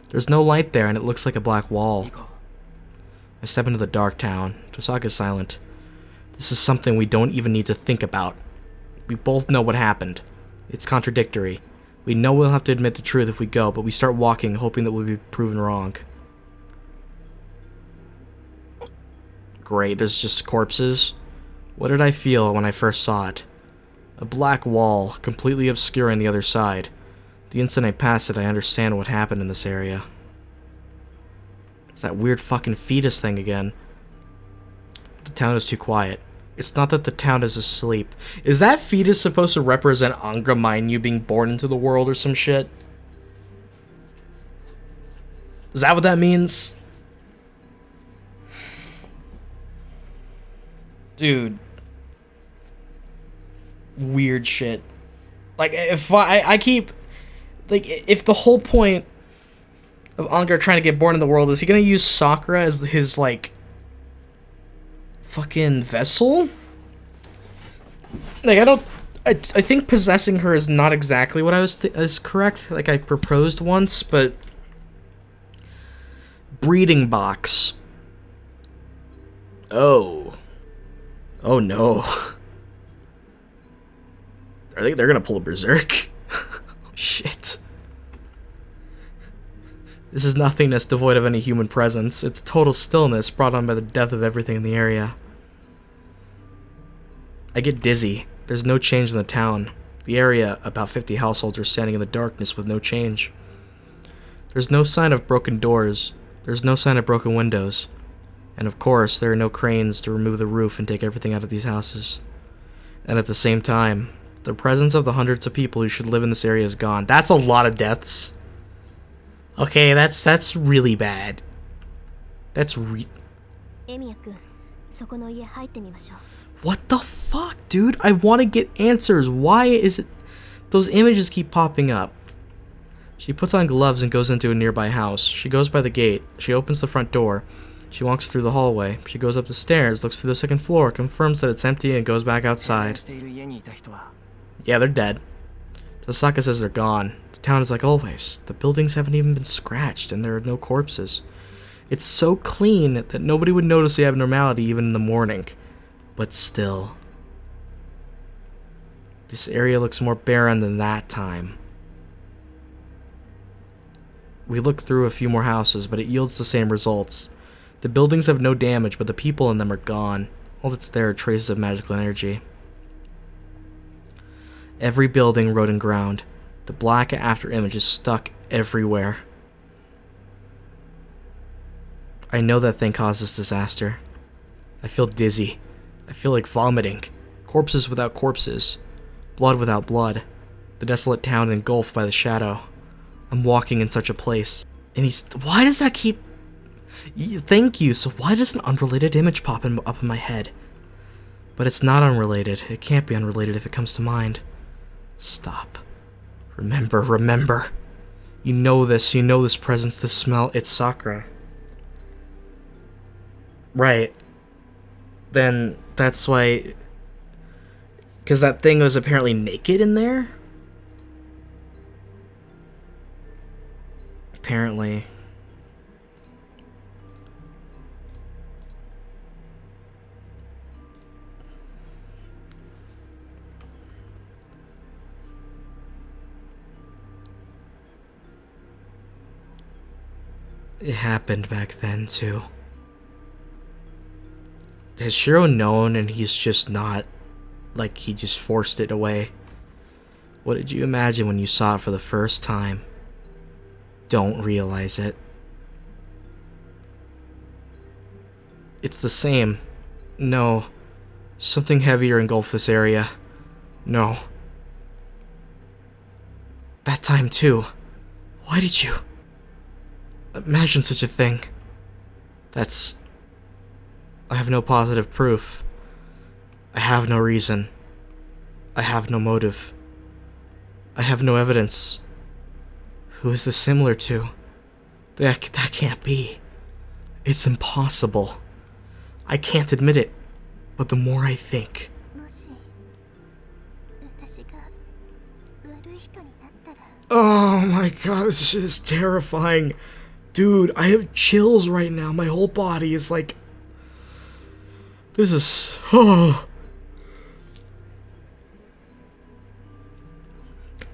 There's no light there and it looks like a black wall. I step into the dark town. Tosaka is silent. This is something we don't even need to think about. We both know what happened. It's contradictory. We know we'll have to admit the truth if we go, but we start walking, hoping that we'll be proven wrong. Great, there's just corpses. What did I feel when I first saw it? A black wall, completely obscuring the other side. The instant I pass it, I understand what happened in this area. It's that weird fucking fetus thing again. The town is too quiet. It's not that the town is asleep. Is that fetus supposed to represent Angra Mainyu being born into the world or some shit? Is that what that means? Dude. Weird shit. Like, if I keep... Like, if the whole point of Angra trying to get born in the world is he gonna use Sakura as his, like... fucking vessel? Like, I think possessing her is not exactly what I was is correct. Like, I proposed once, but... Breeding box. Oh. Oh no. They're gonna pull a berserk? Shit. This is nothingness devoid of any human presence. It's total stillness brought on by the death of everything in the area. I get dizzy. There's no change in the town. The area, about 50 households, are standing in the darkness with no change. There's no sign of broken doors. There's no sign of broken windows. And of course, there are no cranes to remove the roof and take everything out of these houses. And at the same time, the presence of the hundreds of people who should live in this area is gone. That's a lot of deaths. Okay, that's really bad. That's Emiya君、そこの家入ってみましょう。 What the fuck, dude? I want to get answers. Why is it... Those images keep popping up. She puts on gloves and goes into a nearby house. She goes by the gate. She opens the front door. She walks through the hallway. She goes up the stairs, looks through the second floor, confirms that it's empty, and goes back outside. Yeah, they're dead. Tasaka says they're gone. The town is like always. The buildings haven't even been scratched, and there are no corpses. It's so clean that nobody would notice the abnormality even in the morning. But still. This area looks more barren than that time. We look through a few more houses, but it yields the same results. The buildings have no damage, but the people in them are gone. All that's there are traces of magical energy. Every building, road, and ground. The black after image is stuck everywhere. I know that thing caused this disaster. I feel dizzy. I feel like vomiting. Corpses without corpses. Blood without blood. The desolate town engulfed by the shadow. I'm walking in such a place. And why does that keep... Thank you. So why does an unrelated image pop up in my head? But it's not unrelated. It can't be unrelated if it comes to mind. Stop. Remember. You know this presence, this smell. It's Sakura. Right. Then that's why... Because that thing was apparently naked in there? Apparently. It happened back then, too. Has Shirou known and he's just not... Like, he just forced it away? What did you imagine when you saw it for the first time? Don't realize it. It's the same. No. Something heavier engulfed this area. No. That time, too. Why did you... Imagine such a thing. I have no positive proof. I have no reason. I have no motive. I have no evidence. Who is this similar to? That can't be. It's impossible. I can't admit it, but the more I think... Oh my god, this shit is terrifying. Dude, I have chills right now. My whole body is like... This is... Oh.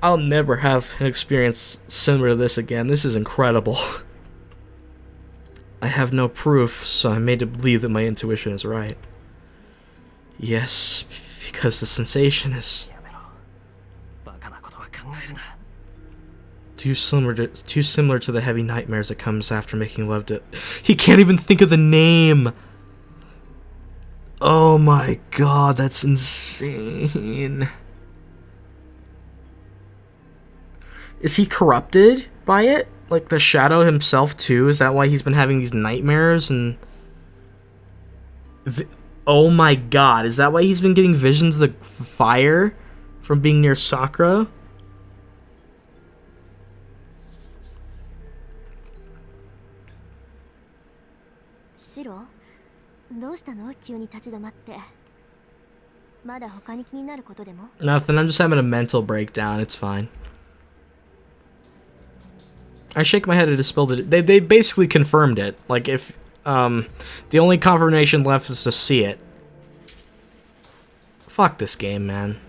I'll never have an experience similar to this again. This is incredible. I have no proof, so I'm made to believe that my intuition is right. Yes, because the sensation is... Too similar to the heavy nightmares that comes after making love to... He can't even think of the name! Oh my god, that's insane. Is he corrupted by it? Like the shadow himself too? Is that why he's been having these nightmares and... Oh my god, is that why he's been getting visions of the fire from being near Sakura? Shirou? どうしたの？急に立ち止まって。まだ他に気になることでも? Nothing, I'm just having a mental breakdown, it's fine. I shake my head to dispel it. They basically confirmed it. Like, if, the only confirmation left is to see it. Fuck this game, man.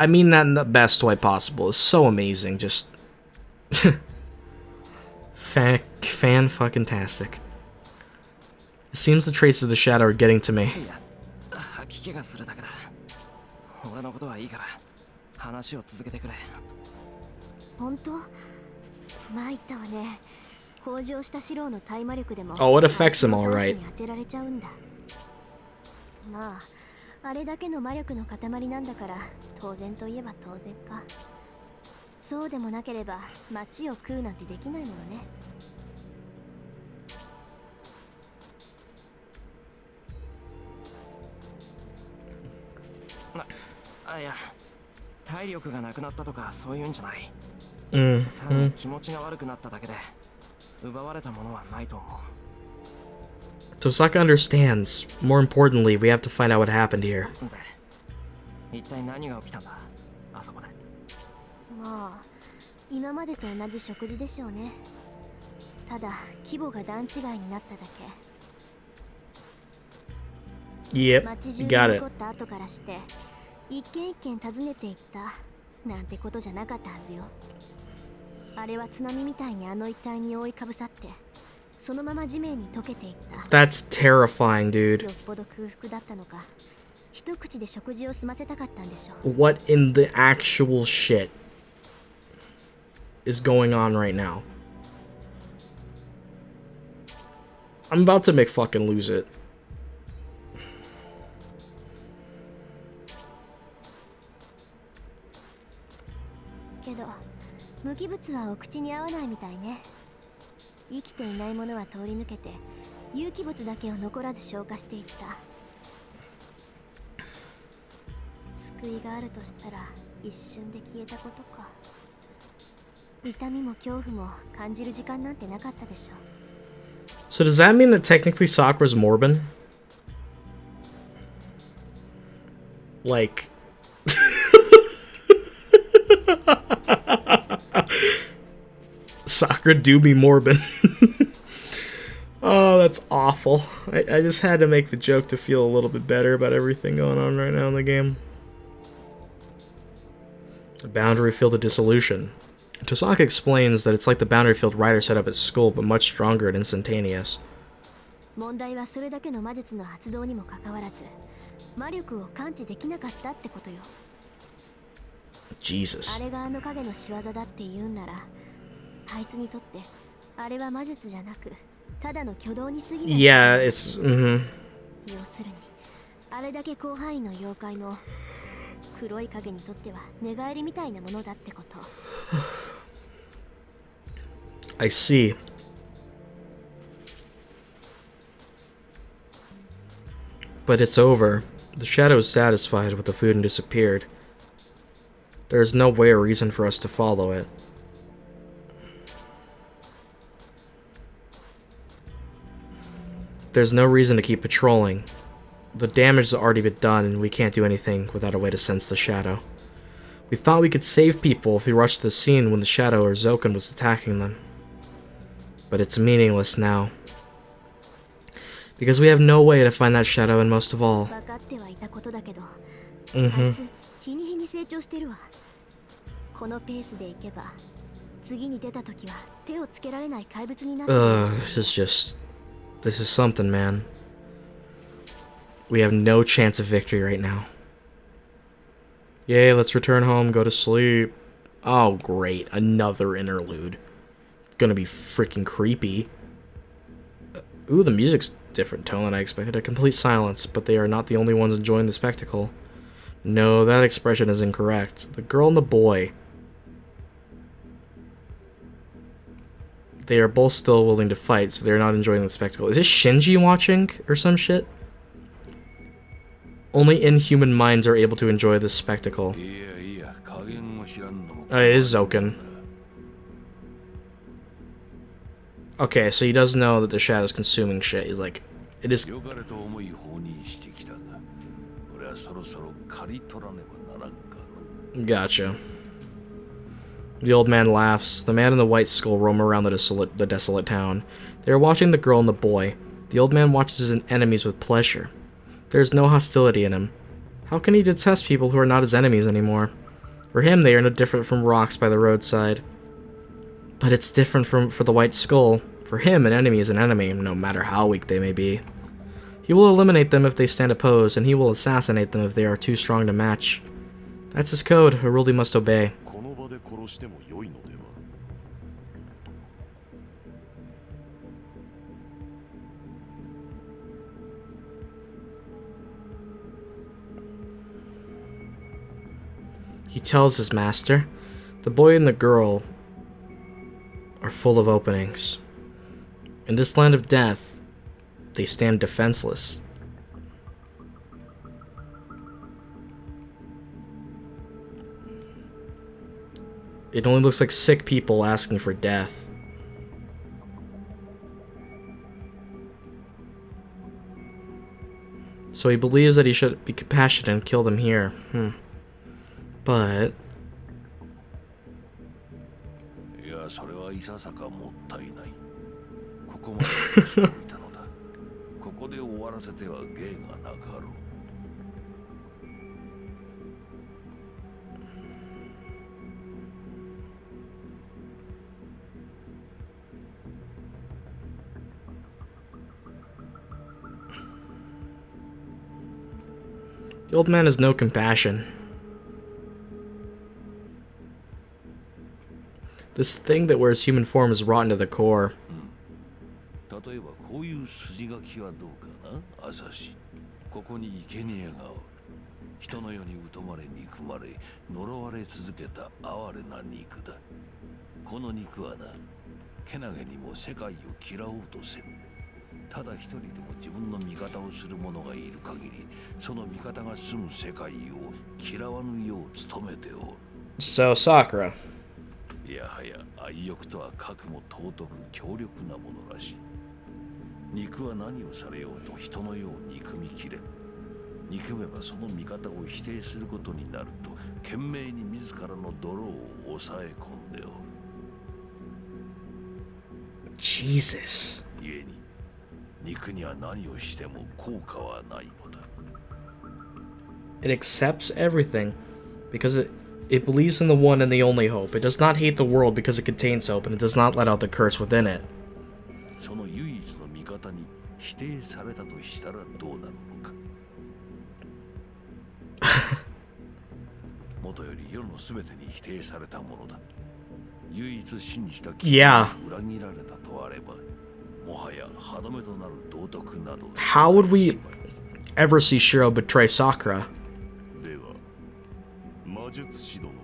I mean that in the best way possible. It's so amazing, just... Fan-fucking-tastic. It seems the traces of the shadow are getting to me. 本当？参ったわね。向上したシロウの対魔力でも。Oh, it affects him all right. まあ、あれだけの魔力の塊なんだから、当然といえば当然か。そうでもなければ、町を食うなんてできないものね。いや、体力がなくなったとかそういうんじゃない。 Mm. 単に気持ちが悪くなっただけで奪われたものはないと思う。 Tosaka understands. More importantly, we have to find out what happened here. で、一体何が起きたんだ、あそこで。まあ今までと同じ食事でしょうね。ただ規模が段違いになっただけ。 Yep, 街中 got に it. 残った後からして一軒一軒訪ねていったなんてことじゃなかったはずよ。あれは津波みたいにあの一帯に覆いかぶさってそのまま地面に溶けていった。 That's terrifying, dude. よっぽど空腹だったのか一口で食事を済ませたかったんでしょう。 What in the actual shit is going on right now? I'm about to make fucking lose it. けど無機物はお口に合わないみたいね。生きていないものは通り抜けて有機物だけを残らず消化していった。救いがあるとしたら一瞬で消えたことか。痛みも恐怖も感じる時間なんてなかったでしょう。 So does that mean that technically Sakura's Morbin? Like... Sakura do be Morbin. Oh, that's awful. I just had to make the joke to feel a little bit better about everything going on right now in the game. The boundary field of dissolution. Tosaka explains that it's like the boundary field Ryder set up at school, but much stronger and instantaneous. 問題はそれだけの魔術の発動にもかかわらず魔力を感知できなかったってことよ。 Jesus. あれがあの影の仕業だって言うんならあいつにとってあれは魔術じゃなくただの挙動に過ぎない。 Yeah, it's... Mm-hmm. 要するにあれだけ広範囲の妖怪の黒い影にとっては寝返りみたいなものだってこと。 I see. But it's over. The shadow is satisfied with the food and disappeared. There is no way or reason for us to follow it. There's no reason to keep patrolling. The damage has already been done, and we can't do anything without a way to sense the shadow. We thought we could save people if we rushed to the scene when the shadow or Zoken was attacking them. But it's meaningless now. Because we have no way to find that shadow, and most of all... 分かってはいたことだけど、あい Mm-hmm. つ日に日に成長してるわ。このペースでいけば次に出た時は手をつけられない怪物になっているでしょう。 This is just... This is something, man. We have no chance of victory right now. Yay, let's return home, go to sleep. Oh, great. Another interlude. Gonna be freaking creepy. Ooh, the music's different tone than I expected. A complete silence, but they are not the only ones enjoying the spectacle. No, that expression is incorrect. The girl and the boy. They are both still willing to fight, so they're not enjoying the spectacle. Is this Shinji watching or some shit? Only inhuman minds are able to enjoy this spectacle. It is Zoken. Okay, so he does know that the shadow's consuming shit. He's like, it is... Gotcha. The old man laughs. The man in the white skull roam around the desolate town. They are watching the girl and the boy. The old man watches his enemies with pleasure. There is no hostility in him. How can he detest people who are not his enemies anymore? For him, they are no different from rocks by the roadside. But it's different for the white skull. For him, an enemy is an enemy, no matter how weak they may be. He will eliminate them if they stand opposed, and he will assassinate them if they are too strong to match. That's his code, a rule he must obey. He tells his master, the boy and the girl are full of openings. In this land of death, they stand defenseless. It only looks like sick people asking for death. So he believes that he should be compassionate and kill them here. But... いや、それはいささかもったいない。ここまでしておいたのだ。ここで終わらせては芸がなかろう。The old man has no compassion. This thing that wears human form is rotten to the core. 例えばこういう筋書きはどうかな、朝日。ここに生贄がおる。人の世に疎まれ憎まれ、呪われ続けた哀れな肉だ。この肉はな、けなげにも世界を嫌おうとせん。ただ一人でも自分の味方をする者がいる限り、その味方が住む世界を嫌わぬよう努めておる。So, Sakura. いやはや愛欲とは核も尊く強力なものらしい。肉は何をされようと人の世を憎みきれん。憎めばその味方を否定することになると、懸命に自らの泥を抑え込んでおる。Jesus. 故に肉には何をしても効果はないのだ。It accepts everything because it believes in the one and the only hope. It does not hate the world because it contains hope, and it does not let out the curse within it. その唯一の味方に否定されたとしたらどうなるのか。もとより世のすべてに否定されたものだ。唯一信じた君が裏切られたとあれば、もはや歯止めとなる道徳など。How would we ever see Shirou betray Sakura? では、魔術師殿は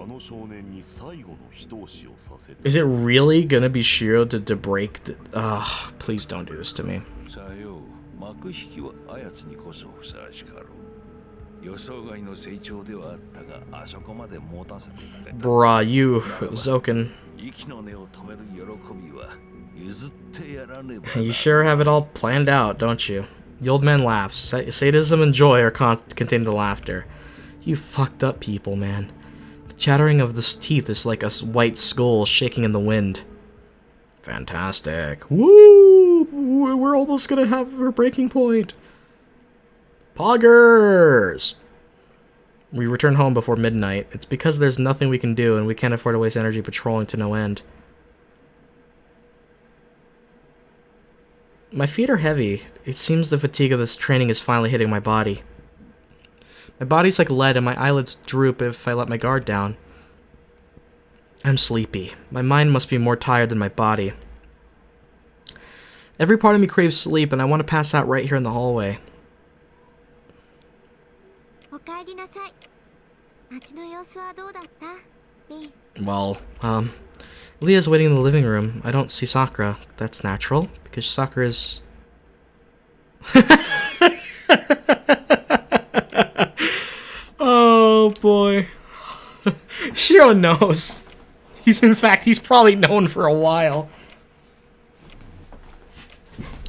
あの少年に最後の一押しをさせて。 Is it really gonna be Shirou to break the... please don't do this to me. さよう、幕引きはあやつにこそふさわしかろう。予想外の成長ではあったが、あそこまで持たせてくれた。Bruh, you, Zoken. 息の根を止める喜びは譲ってやらねば。You sure have it all planned out, don't you? The old man laughs. Sadism and joy are contained in the laughter. You fucked up people, man. The chattering of the teeth is like a white skull shaking in the wind. Fantastic. Woo! We're almost gonna have our breaking point. Poggers! We return home before midnight. It's because there's nothing we can do and we can't afford to waste energy patrolling to no end. My feet are heavy. It seems the fatigue of this training is finally hitting my body. My body's like lead and my eyelids droop if I let my guard down. I'm sleepy. My mind must be more tired than my body. Every part of me craves sleep and I want to pass out right here in the hallway. Well, Ilya's waiting in the living room. I don't see Sakura. That's natural, because Sakura's... Oh, boy. Shirou knows. He's probably known for a while.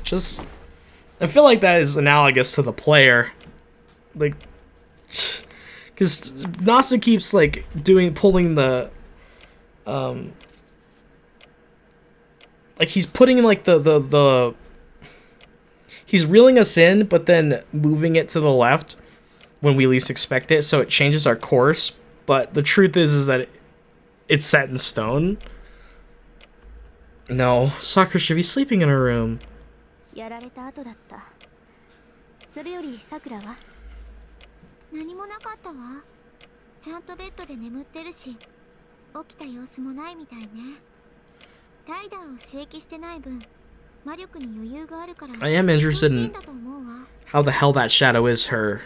Just... I feel like that is analogous to the player. Like... Because Nasa keeps, like, pulling the... Like, he's putting, like, he's reeling us in, but then moving it to the left when we least expect it, so it changes our course. But the truth is that it's set in stone. No, Sakura should be sleeping in her room. I am interested in how the hell that shadow is her,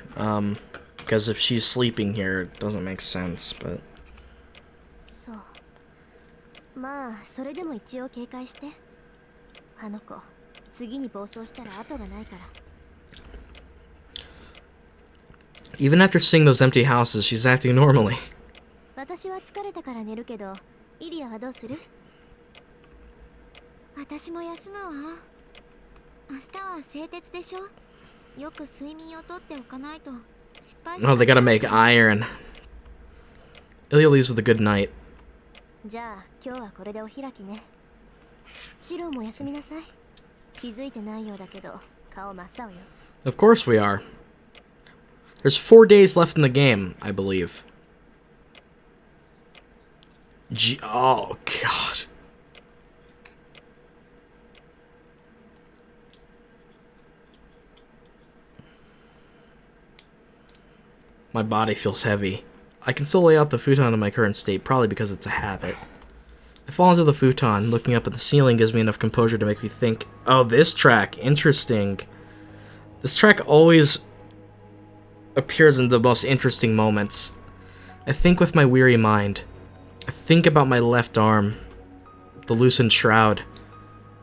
because if she's sleeping here, it doesn't make sense, but... Even after seeing those empty houses, she's acting normally. 私は疲れたから寝るけど、イリアはどうする？私も休むわ。明日は製鉄でしょ。よく睡眠をとっておかないと失敗し Oh, they gotta make iron. Ilya leaves with a good night. じゃあ今日はこれでお開きね。シローも休みなさい。気づいてないようだけど顔真っ青よ。 Of course we are. There's 4 days left in the game, I believe. Oh, God. My body feels heavy. I can still lay out the futon in my current state, probably because it's a habit. I fall into the futon. Looking up at the ceiling gives me enough composure to make me think, oh, this track, interesting. This track always appears in the most interesting moments. I think with my weary mind. I think about my left arm, the loosened shroud.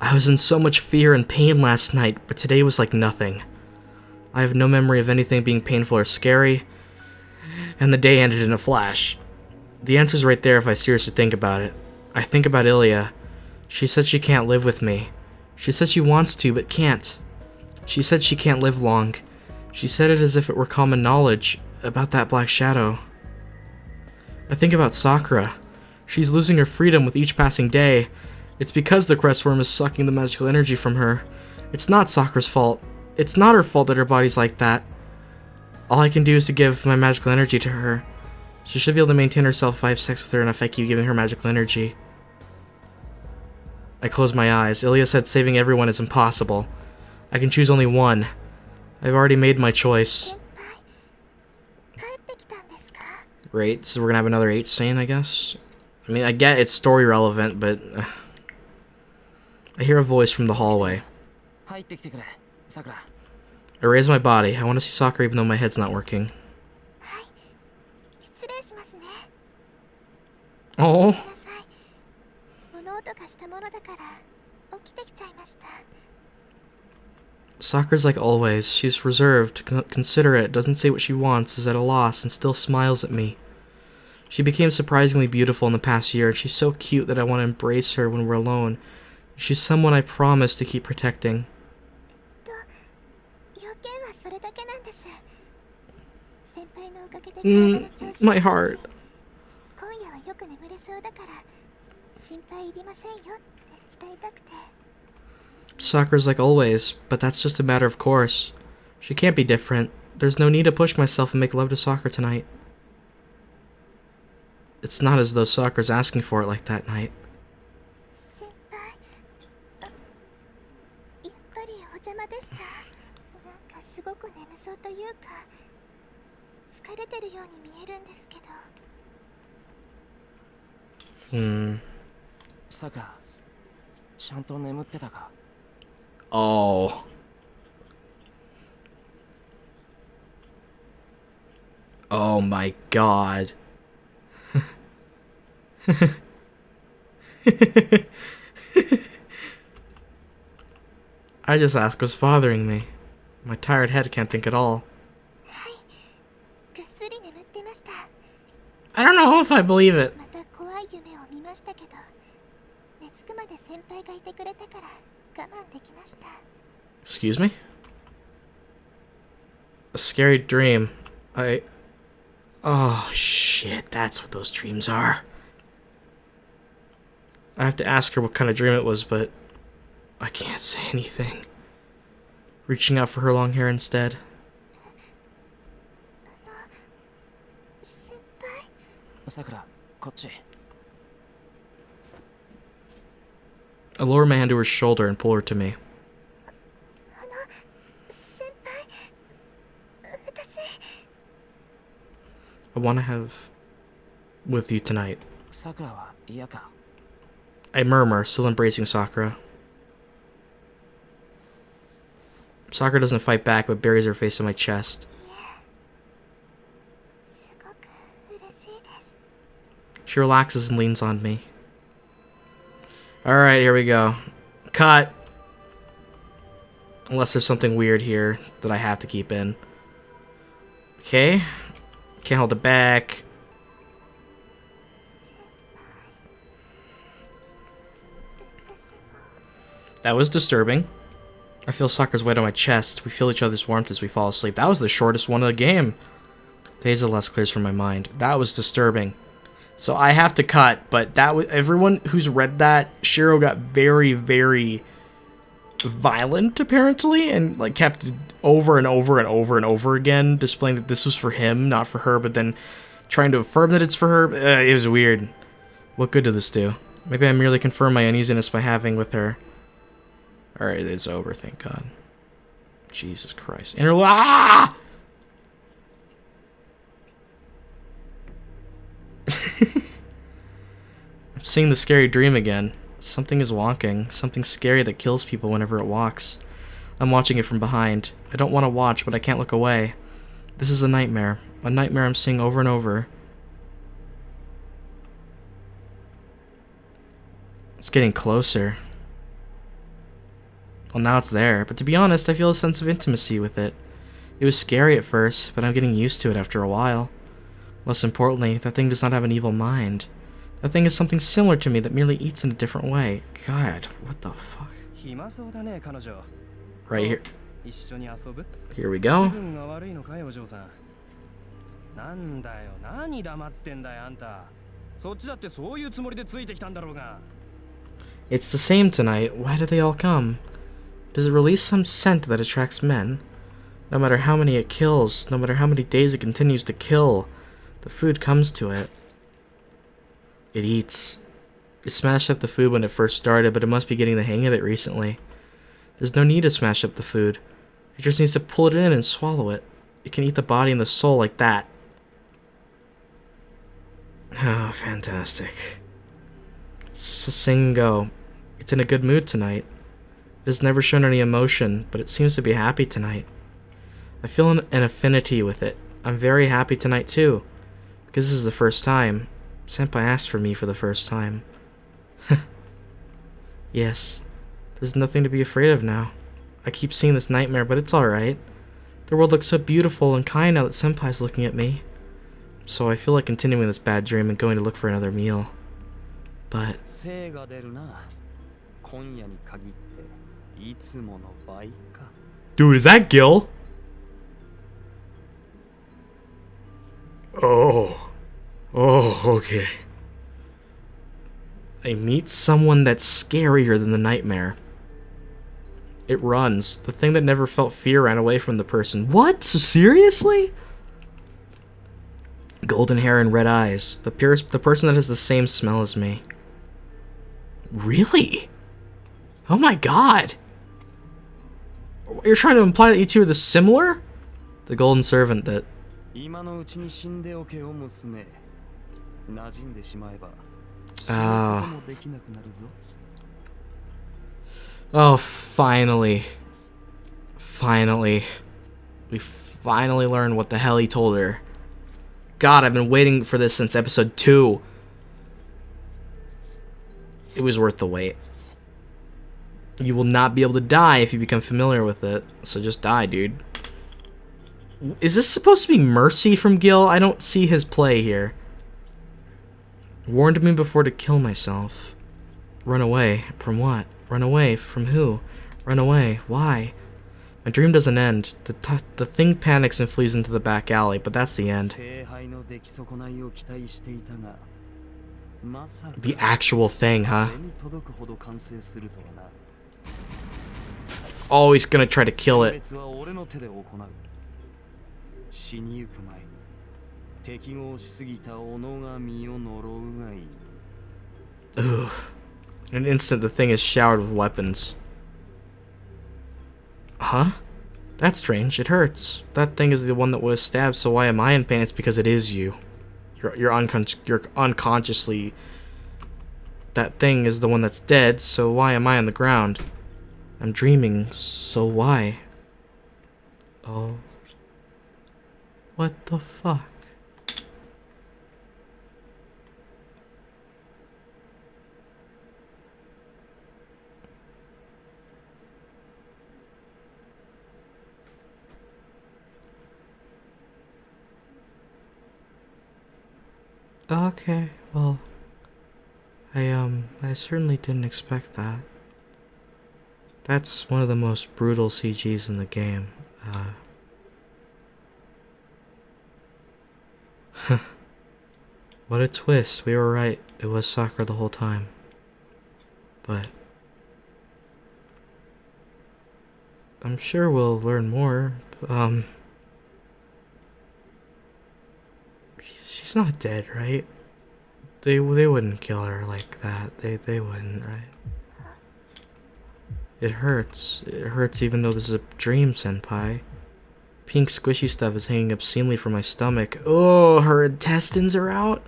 I was in so much fear and pain last night, but today was like nothing. I have no memory of anything being painful or scary, and the day ended in a flash. The answer's right there if I seriously think about it. I think about Ilya. She said she can't live with me. She said she wants to, but can't. She said she can't live long. She said it as if it were common knowledge about that black shadow. I think about Sakura. She's losing her freedom with each passing day. It's because the crestworm is sucking the magical energy from her. It's not Sakura's fault. It's not her fault that her body's like that. All I can do is to give my magical energy to her. She should be able to maintain herself if I have sex with her and if I keep giving her magical energy. I close my eyes. Ilya said saving everyone is impossible. I can choose only one. I've already made my choice. Great, so we're gonna have another 8 scene, I guess? I mean, I get it's story relevant, but... I hear a voice from the hallway. I raise my body. I want to see Sakura even though my head's not working. Oh. Sakura's like always. She's reserved, considerate, doesn't say what she wants, is at a loss, and still smiles at me. She became surprisingly beautiful in the past year, and she's so cute that I want to embrace her when we're alone. She's someone I promise to keep protecting. My heart. Sakura's like always, but that's just a matter of course. She can't be different. There's no need to push myself and make love to Sakura tonight. It's not as though Sakura's asking for it like that night. Oh. Oh my god. I just asked what's bothering me. My tired head can't think at all. I don't know if I believe it. Excuse me? A scary dream. Oh shit, that's what those dreams are. I have to ask her what kind of dream it was, but I can't say anything. Reaching out for her long hair instead. I lower my hand to her shoulder and pull her to me. I want to have with you tonight. I murmur, still embracing Sakura. Sakura doesn't fight back, but buries her face in my chest. She relaxes and leans on me. Alright, here we go. Cut! Unless there's something weird here that I have to keep in. Okay. Can't hold it back. That was disturbing. I feel Sakura's weight on my chest. We feel each other's warmth as we fall asleep. That was the shortest one of the game. Days of less clears from my mind. That was disturbing. So I have to cut, but that was, everyone who's read that, Shirou got very, very violent apparently, and like kept over and over and over and over again displaying that this was for him, not for her, but then trying to affirm that it's for her. It was weird. What good did this do? Maybe I merely confirm my uneasiness by having with her. Alright, it's over, thank God. Jesus Christ. Ah! I'm seeing the scary dream again. Something is walking. Something scary that kills people whenever it walks. I'm watching it from behind. I don't want to watch, but I can't look away. This is a nightmare. A nightmare I'm seeing over and over. It's getting closer. Well, now it's there, but to be honest, I feel a sense of intimacy with it. It was scary at first, but I'm getting used to it after a while. Most importantly, that thing does not have an evil mind. That thing is something similar to me that merely eats in a different way. God, what the fuck? Right here. Here we go. It's the same tonight. Why do they all come? Does it release some scent that attracts men? No matter how many it kills, no matter how many days it continues to kill, the food comes to it. It eats. It smashed up the food when it first started, but it must be getting the hang of it recently. There's no need to smash up the food. It just needs to pull it in and swallow it. It can eat the body and the soul like that. Oh, fantastic. Singo. It's in a good mood tonight. It has never shown any emotion, but it seems to be happy tonight. I feel an affinity with it. I'm very happy tonight too, because this is the first time. Senpai asked for me for the first time. Yes, there's nothing to be afraid of now. I keep seeing this nightmare, but it's alright. The world looks so beautiful and kind now that Senpai's looking at me. So I feel like continuing this bad dream and going to look for another meal. But... Dude, is that Gil? Oh. Oh, okay. I meet someone that's scarier than the nightmare. It runs. The thing that never felt fear ran away from the person. What? Seriously? Golden hair and red eyes. The person that has the same smell as me. Really? Oh my god. You're trying to imply that you two are the similar? The golden servant that... Oh, finally. Finally. We finally learned what the hell he told her. God, I've been waiting for this since episode 2. It was worth the wait. You will not be able to die if you become familiar with it, so just die, dude. Is this supposed to be mercy from Gil? I don't see his play here. Warned me before to kill myself. Run away. From what? Run away. From who? Run away. Why? My dream doesn't end. The thing panics and flees into the back alley, but that's the end. The actual thing, huh? Always gonna try to kill it. Ugh. In an instant, the thing is showered with weapons. Huh? That's strange. It hurts. That thing is the one that was stabbed, so why am I in pain? It's because it is you. You're unconsciously... That thing is the one that's dead, so why am I on the ground? I'm dreaming, so why? Oh. What the fuck? Okay, well, I certainly didn't expect that. That's one of the most brutal CGs in the game. What a twist. We were right. It was Sakura the whole time. But I'm sure we'll learn more. She's not dead, right? They wouldn't kill her like that. They wouldn't, right? It hurts. It hurts even though this is a dream, senpai. Pink squishy stuff is hanging obscenely from my stomach. Oh, her intestines are out?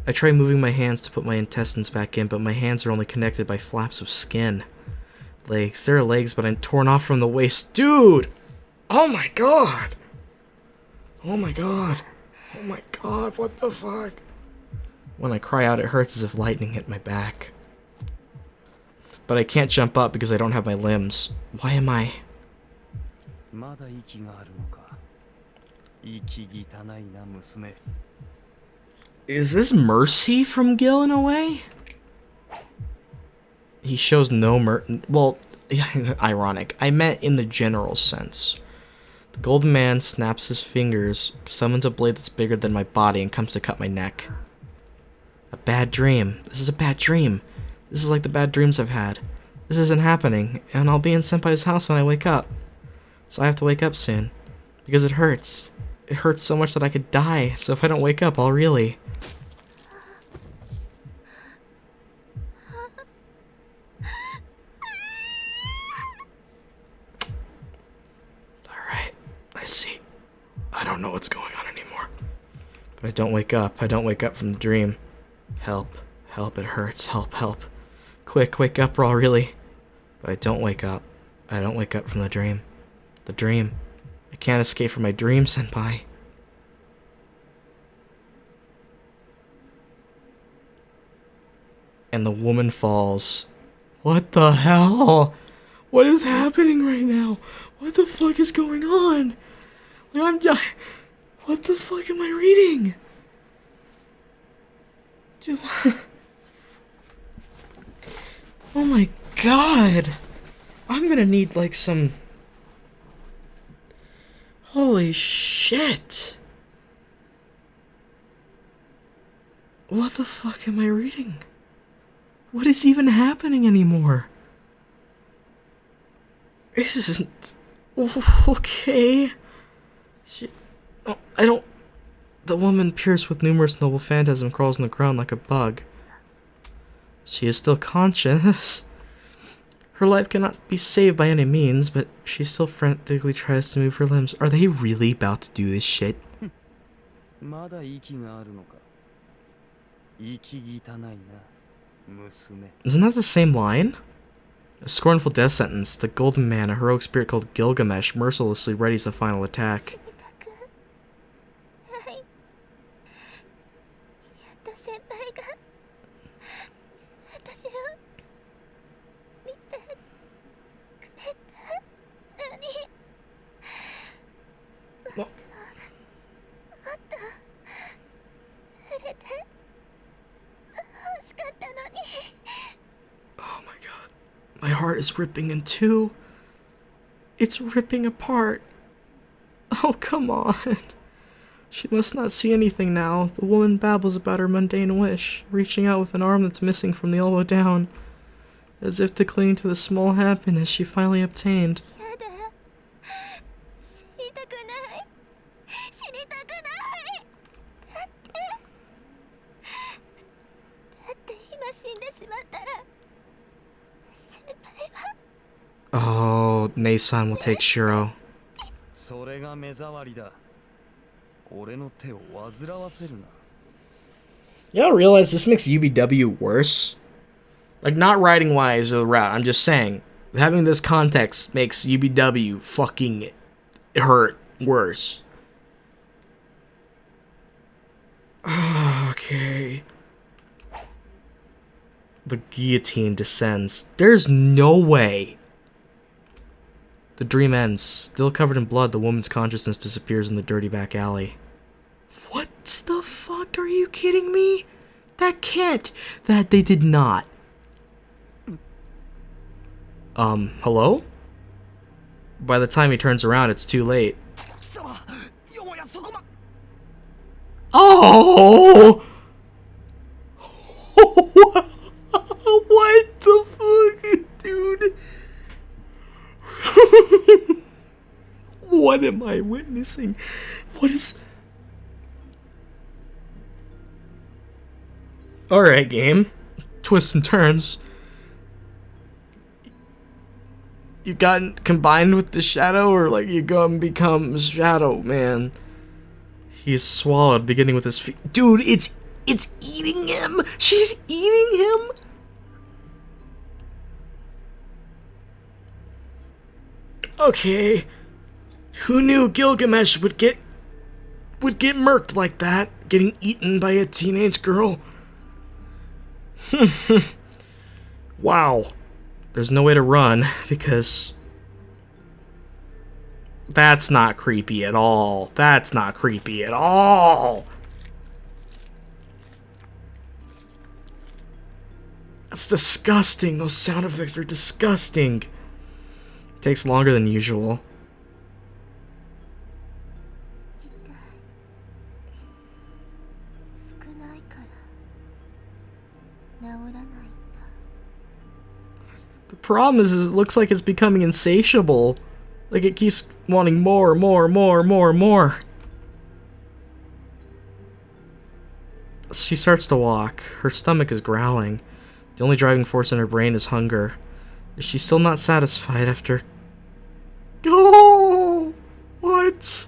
I try moving my hands to put my intestines back in, but my hands are only connected by flaps of skin. Legs. There are legs, but I'm torn off from the waist. Dude! Oh my god! Oh my god. Oh my god, what the fuck? When I cry out, it hurts as if lightning hit my back. But I can't jump up because I don't have my limbs. Why am I? Is this mercy from Gil in a way? He shows no well, ironic. I meant in the general sense. The golden man snaps his fingers, summons a blade that's bigger than my body, and comes to cut my neck. A bad dream. This is a bad dream. This is like the bad dreams I've had. This isn't happening, and I'll be in Senpai's house when I wake up. So I have to wake up soon. Because it hurts. It hurts so much that I could die, so if I don't wake up, I'll really... Alright, I see. I don't know what's going on anymore. But I don't wake up. I don't wake up from the dream. Help. Help, it hurts. Help, help. Quick, wake up, Raw, really. But I don't wake up. I don't wake up from the dream. The dream. I can't escape from my dream, senpai. And the woman falls. What the hell? What is happening right now? What the fuck is going on? What the fuck am I reading? Dude, oh my god. I'm gonna need like some... Holy shit. What the fuck am I reading? What is even happening anymore? This isn't... Okay. Oh, I don't... The woman, pierced with numerous noble phantasm, crawls on the ground like a bug. She is still conscious. Her life cannot be saved by any means, but she still frantically tries to move her limbs. Are they really about to do this shit? Isn't that the same line? A scornful death sentence. The golden man, a heroic spirit called Gilgamesh, mercilessly readies the final attack. Oh my god. My heart is ripping in two. It's ripping apart. Oh, come on. She must not see anything now. The woman babbles about her mundane wish, reaching out with an arm that's missing from the elbow down, as if to cling to the small happiness she finally obtained. Oh, Nei-san will take Shirou. Y'all realize this makes UBW worse? Like, not writing wise or the route, I'm just saying, having this context makes UBW fucking hurt worse. Okay. The guillotine descends. There's no way. The dream ends. Still covered in blood, the woman's consciousness disappears in the dirty back alley. What the fuck? Are you kidding me? That can't. That they did not. Hello? By the time he turns around, it's too late. Oh! What the fuck, dude? What am I witnessing? What is... Alright, game. Twists and turns. You got combined with the shadow, or like you go and become Shadow Man? He's swallowed, beginning with his feet. Dude, it's eating him! She's eating him! Okay. Who knew Gilgamesh would get murked like that, getting eaten by a teenage girl? Wow. There's no way to run, because... That's not creepy at all. That's not creepy at all! That's disgusting. Those sound effects are disgusting. It takes longer than usual. The problem is it looks like it's becoming insatiable. Like it keeps wanting more, more, more, more, more. She starts to walk. Her stomach is growling. The only driving force in her brain is hunger. Is she still not satisfied after... Oh! What?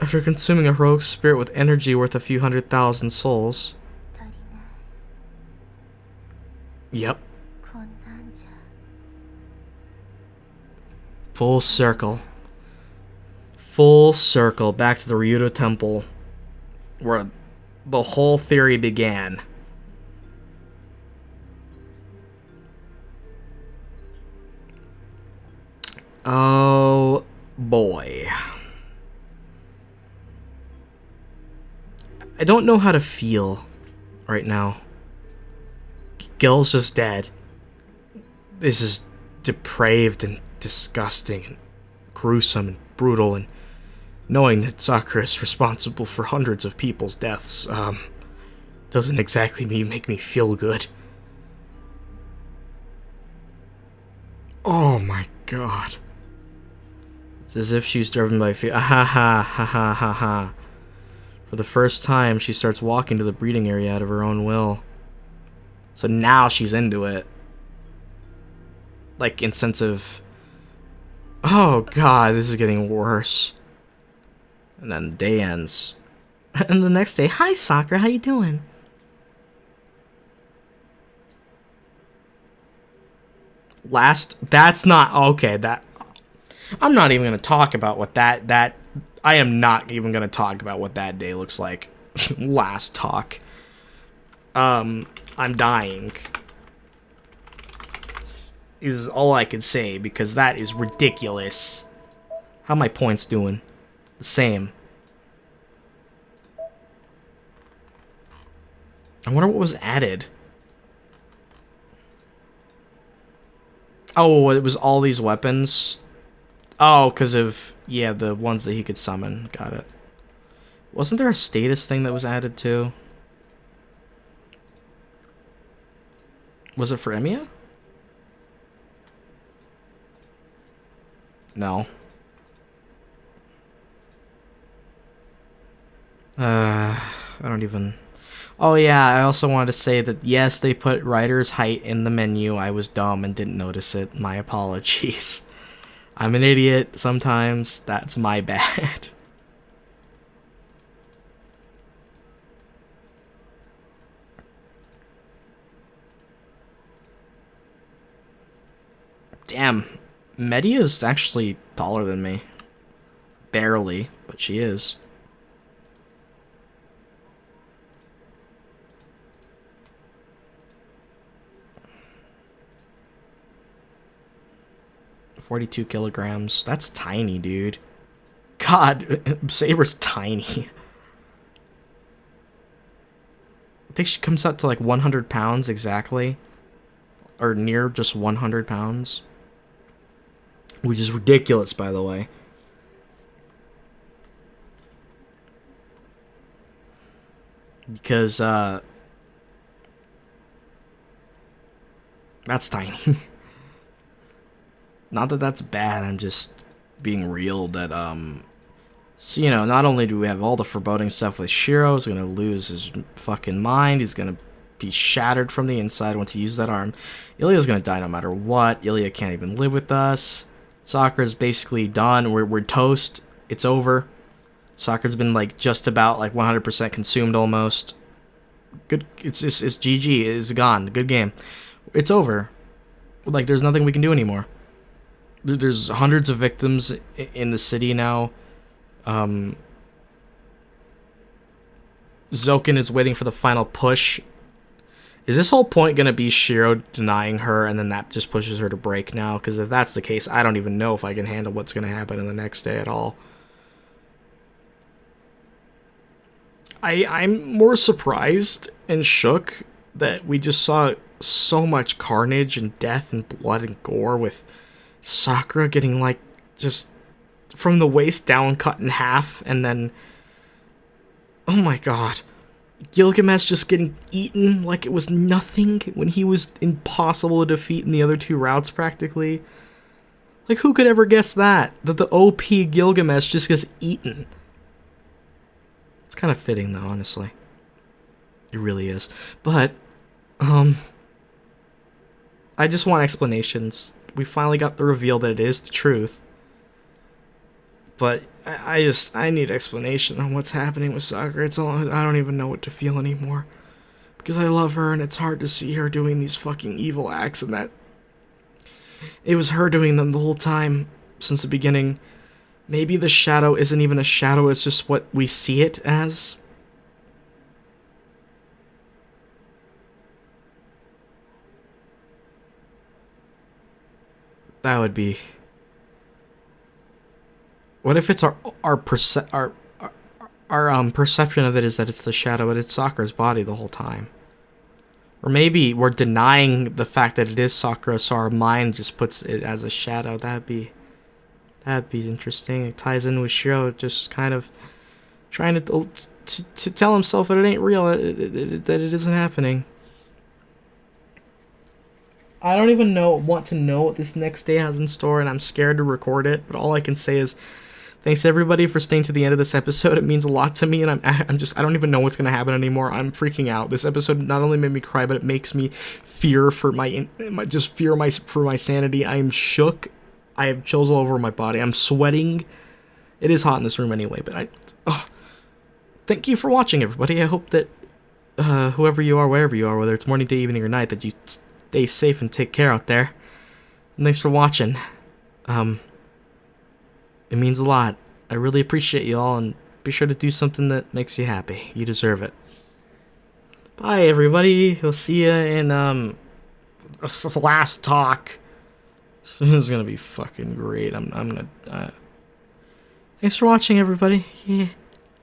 After consuming a rogue spirit with energy worth a few 100,000 souls. Yep. Full circle. Full circle back to the Ryudo Temple, where the whole theory began. Oh boy. I don't know how to feel right now. Gil's just dead. This is depraved and disgusting and gruesome and brutal, and knowing that Sakura is responsible for hundreds of people's deaths doesn't exactly make me feel good. Oh my god. It's as if she's driven by fear. Ha ha ha ha ha ha. For the first time, she starts walking to the breeding area out of her own will. So now she's into it. Like, in sense of... Oh god, this is getting worse. And then the day ends. And the next day, hi Sakura, how you doing? That's not... Okay, that... I'm not even going to talk about what that... I am not even going to talk about what that day looks like. Last talk. I'm dying. Is all I can say, because that is ridiculous. How are my points doing? The same. I wonder what was added. Oh, it was all these weapons. Oh, because of, yeah, the ones that he could summon. Got it. Wasn't there a status thing that was added too? Was it for Emiya? No. I don't even... Oh yeah, I also wanted to say that yes, they put writer's height in the menu. I was dumb and didn't notice it. My apologies. I'm an idiot sometimes. That's my bad. Damn. Media's actually taller than me. Barely, but she is. $42 kilograms. That's tiny, dude. God, Saber's tiny. I think she comes out to like 100 pounds exactly. or near just 100 pounds. Which is ridiculous, by the way. Because, that's tiny. Not that that's bad, I'm just being real that, so, you know, not only do we have all the foreboding stuff with Shirou, he's gonna lose his fucking mind, he's gonna be shattered from the inside once he uses that arm. Ilya's gonna die no matter what. Ilya can't even live with us. Sakura's basically done. We're toast. It's over. Sakura's been like just about like 100% consumed almost. Good. It's GG. It's gone. Good game. It's over. Like there's nothing we can do anymore. There's hundreds of victims in the city now. Zoken is waiting for the final push. Is this whole point going to be Shirou denying her and then that just pushes her to break now? Because if that's the case, I don't even know if I can handle what's going to happen in the next day at all. I'm more surprised and shook that we just saw so much carnage and death and blood and gore with Sakura getting like just from the waist down cut in half and then... Oh my god. Gilgamesh just getting eaten like it was nothing when he was impossible to defeat in the other two routes practically. Like who could ever guess that? That the OP Gilgamesh just gets eaten. It's kind of fitting though, honestly. It really is. But, I just want explanations. We finally got the reveal that it is the truth. But I need explanation on what's happening with Sakura. I don't even know what to feel anymore. Because I love her and it's hard to see her doing these fucking evil acts and that it was her doing them the whole time since the beginning. Maybe the shadow isn't even a shadow, it's just what we see it as. That would be... What if it's our perception of it is that it's the shadow, but it's Sakura's body the whole time? Or maybe we're denying the fact that it is Sakura, so our mind just puts it as a shadow. That'd be interesting. It ties in with Shirou just kind of trying to tell himself that it ain't real, that it isn't happening. I don't even want to know what this next day has in store, and I'm scared to record it, but all I can say is thanks everybody for staying to the end of this episode. It means a lot to me, and I don't even know what's going to happen anymore. I'm freaking out. This episode not only made me cry, but it makes me fear for my sanity. I am shook. I have chills all over my body. I'm sweating. It is hot in this room anyway, but thank you for watching, everybody. I hope that whoever you are, wherever you are, whether it's morning, day, evening, or night, that you stay safe and take care out there. And thanks for watching. It means a lot. I really appreciate you all, and be sure to do something that makes you happy. You deserve it. Bye, everybody. We'll see you in last talk. This is gonna be fucking great. I'm gonna. Thanks for watching, everybody. Yeah.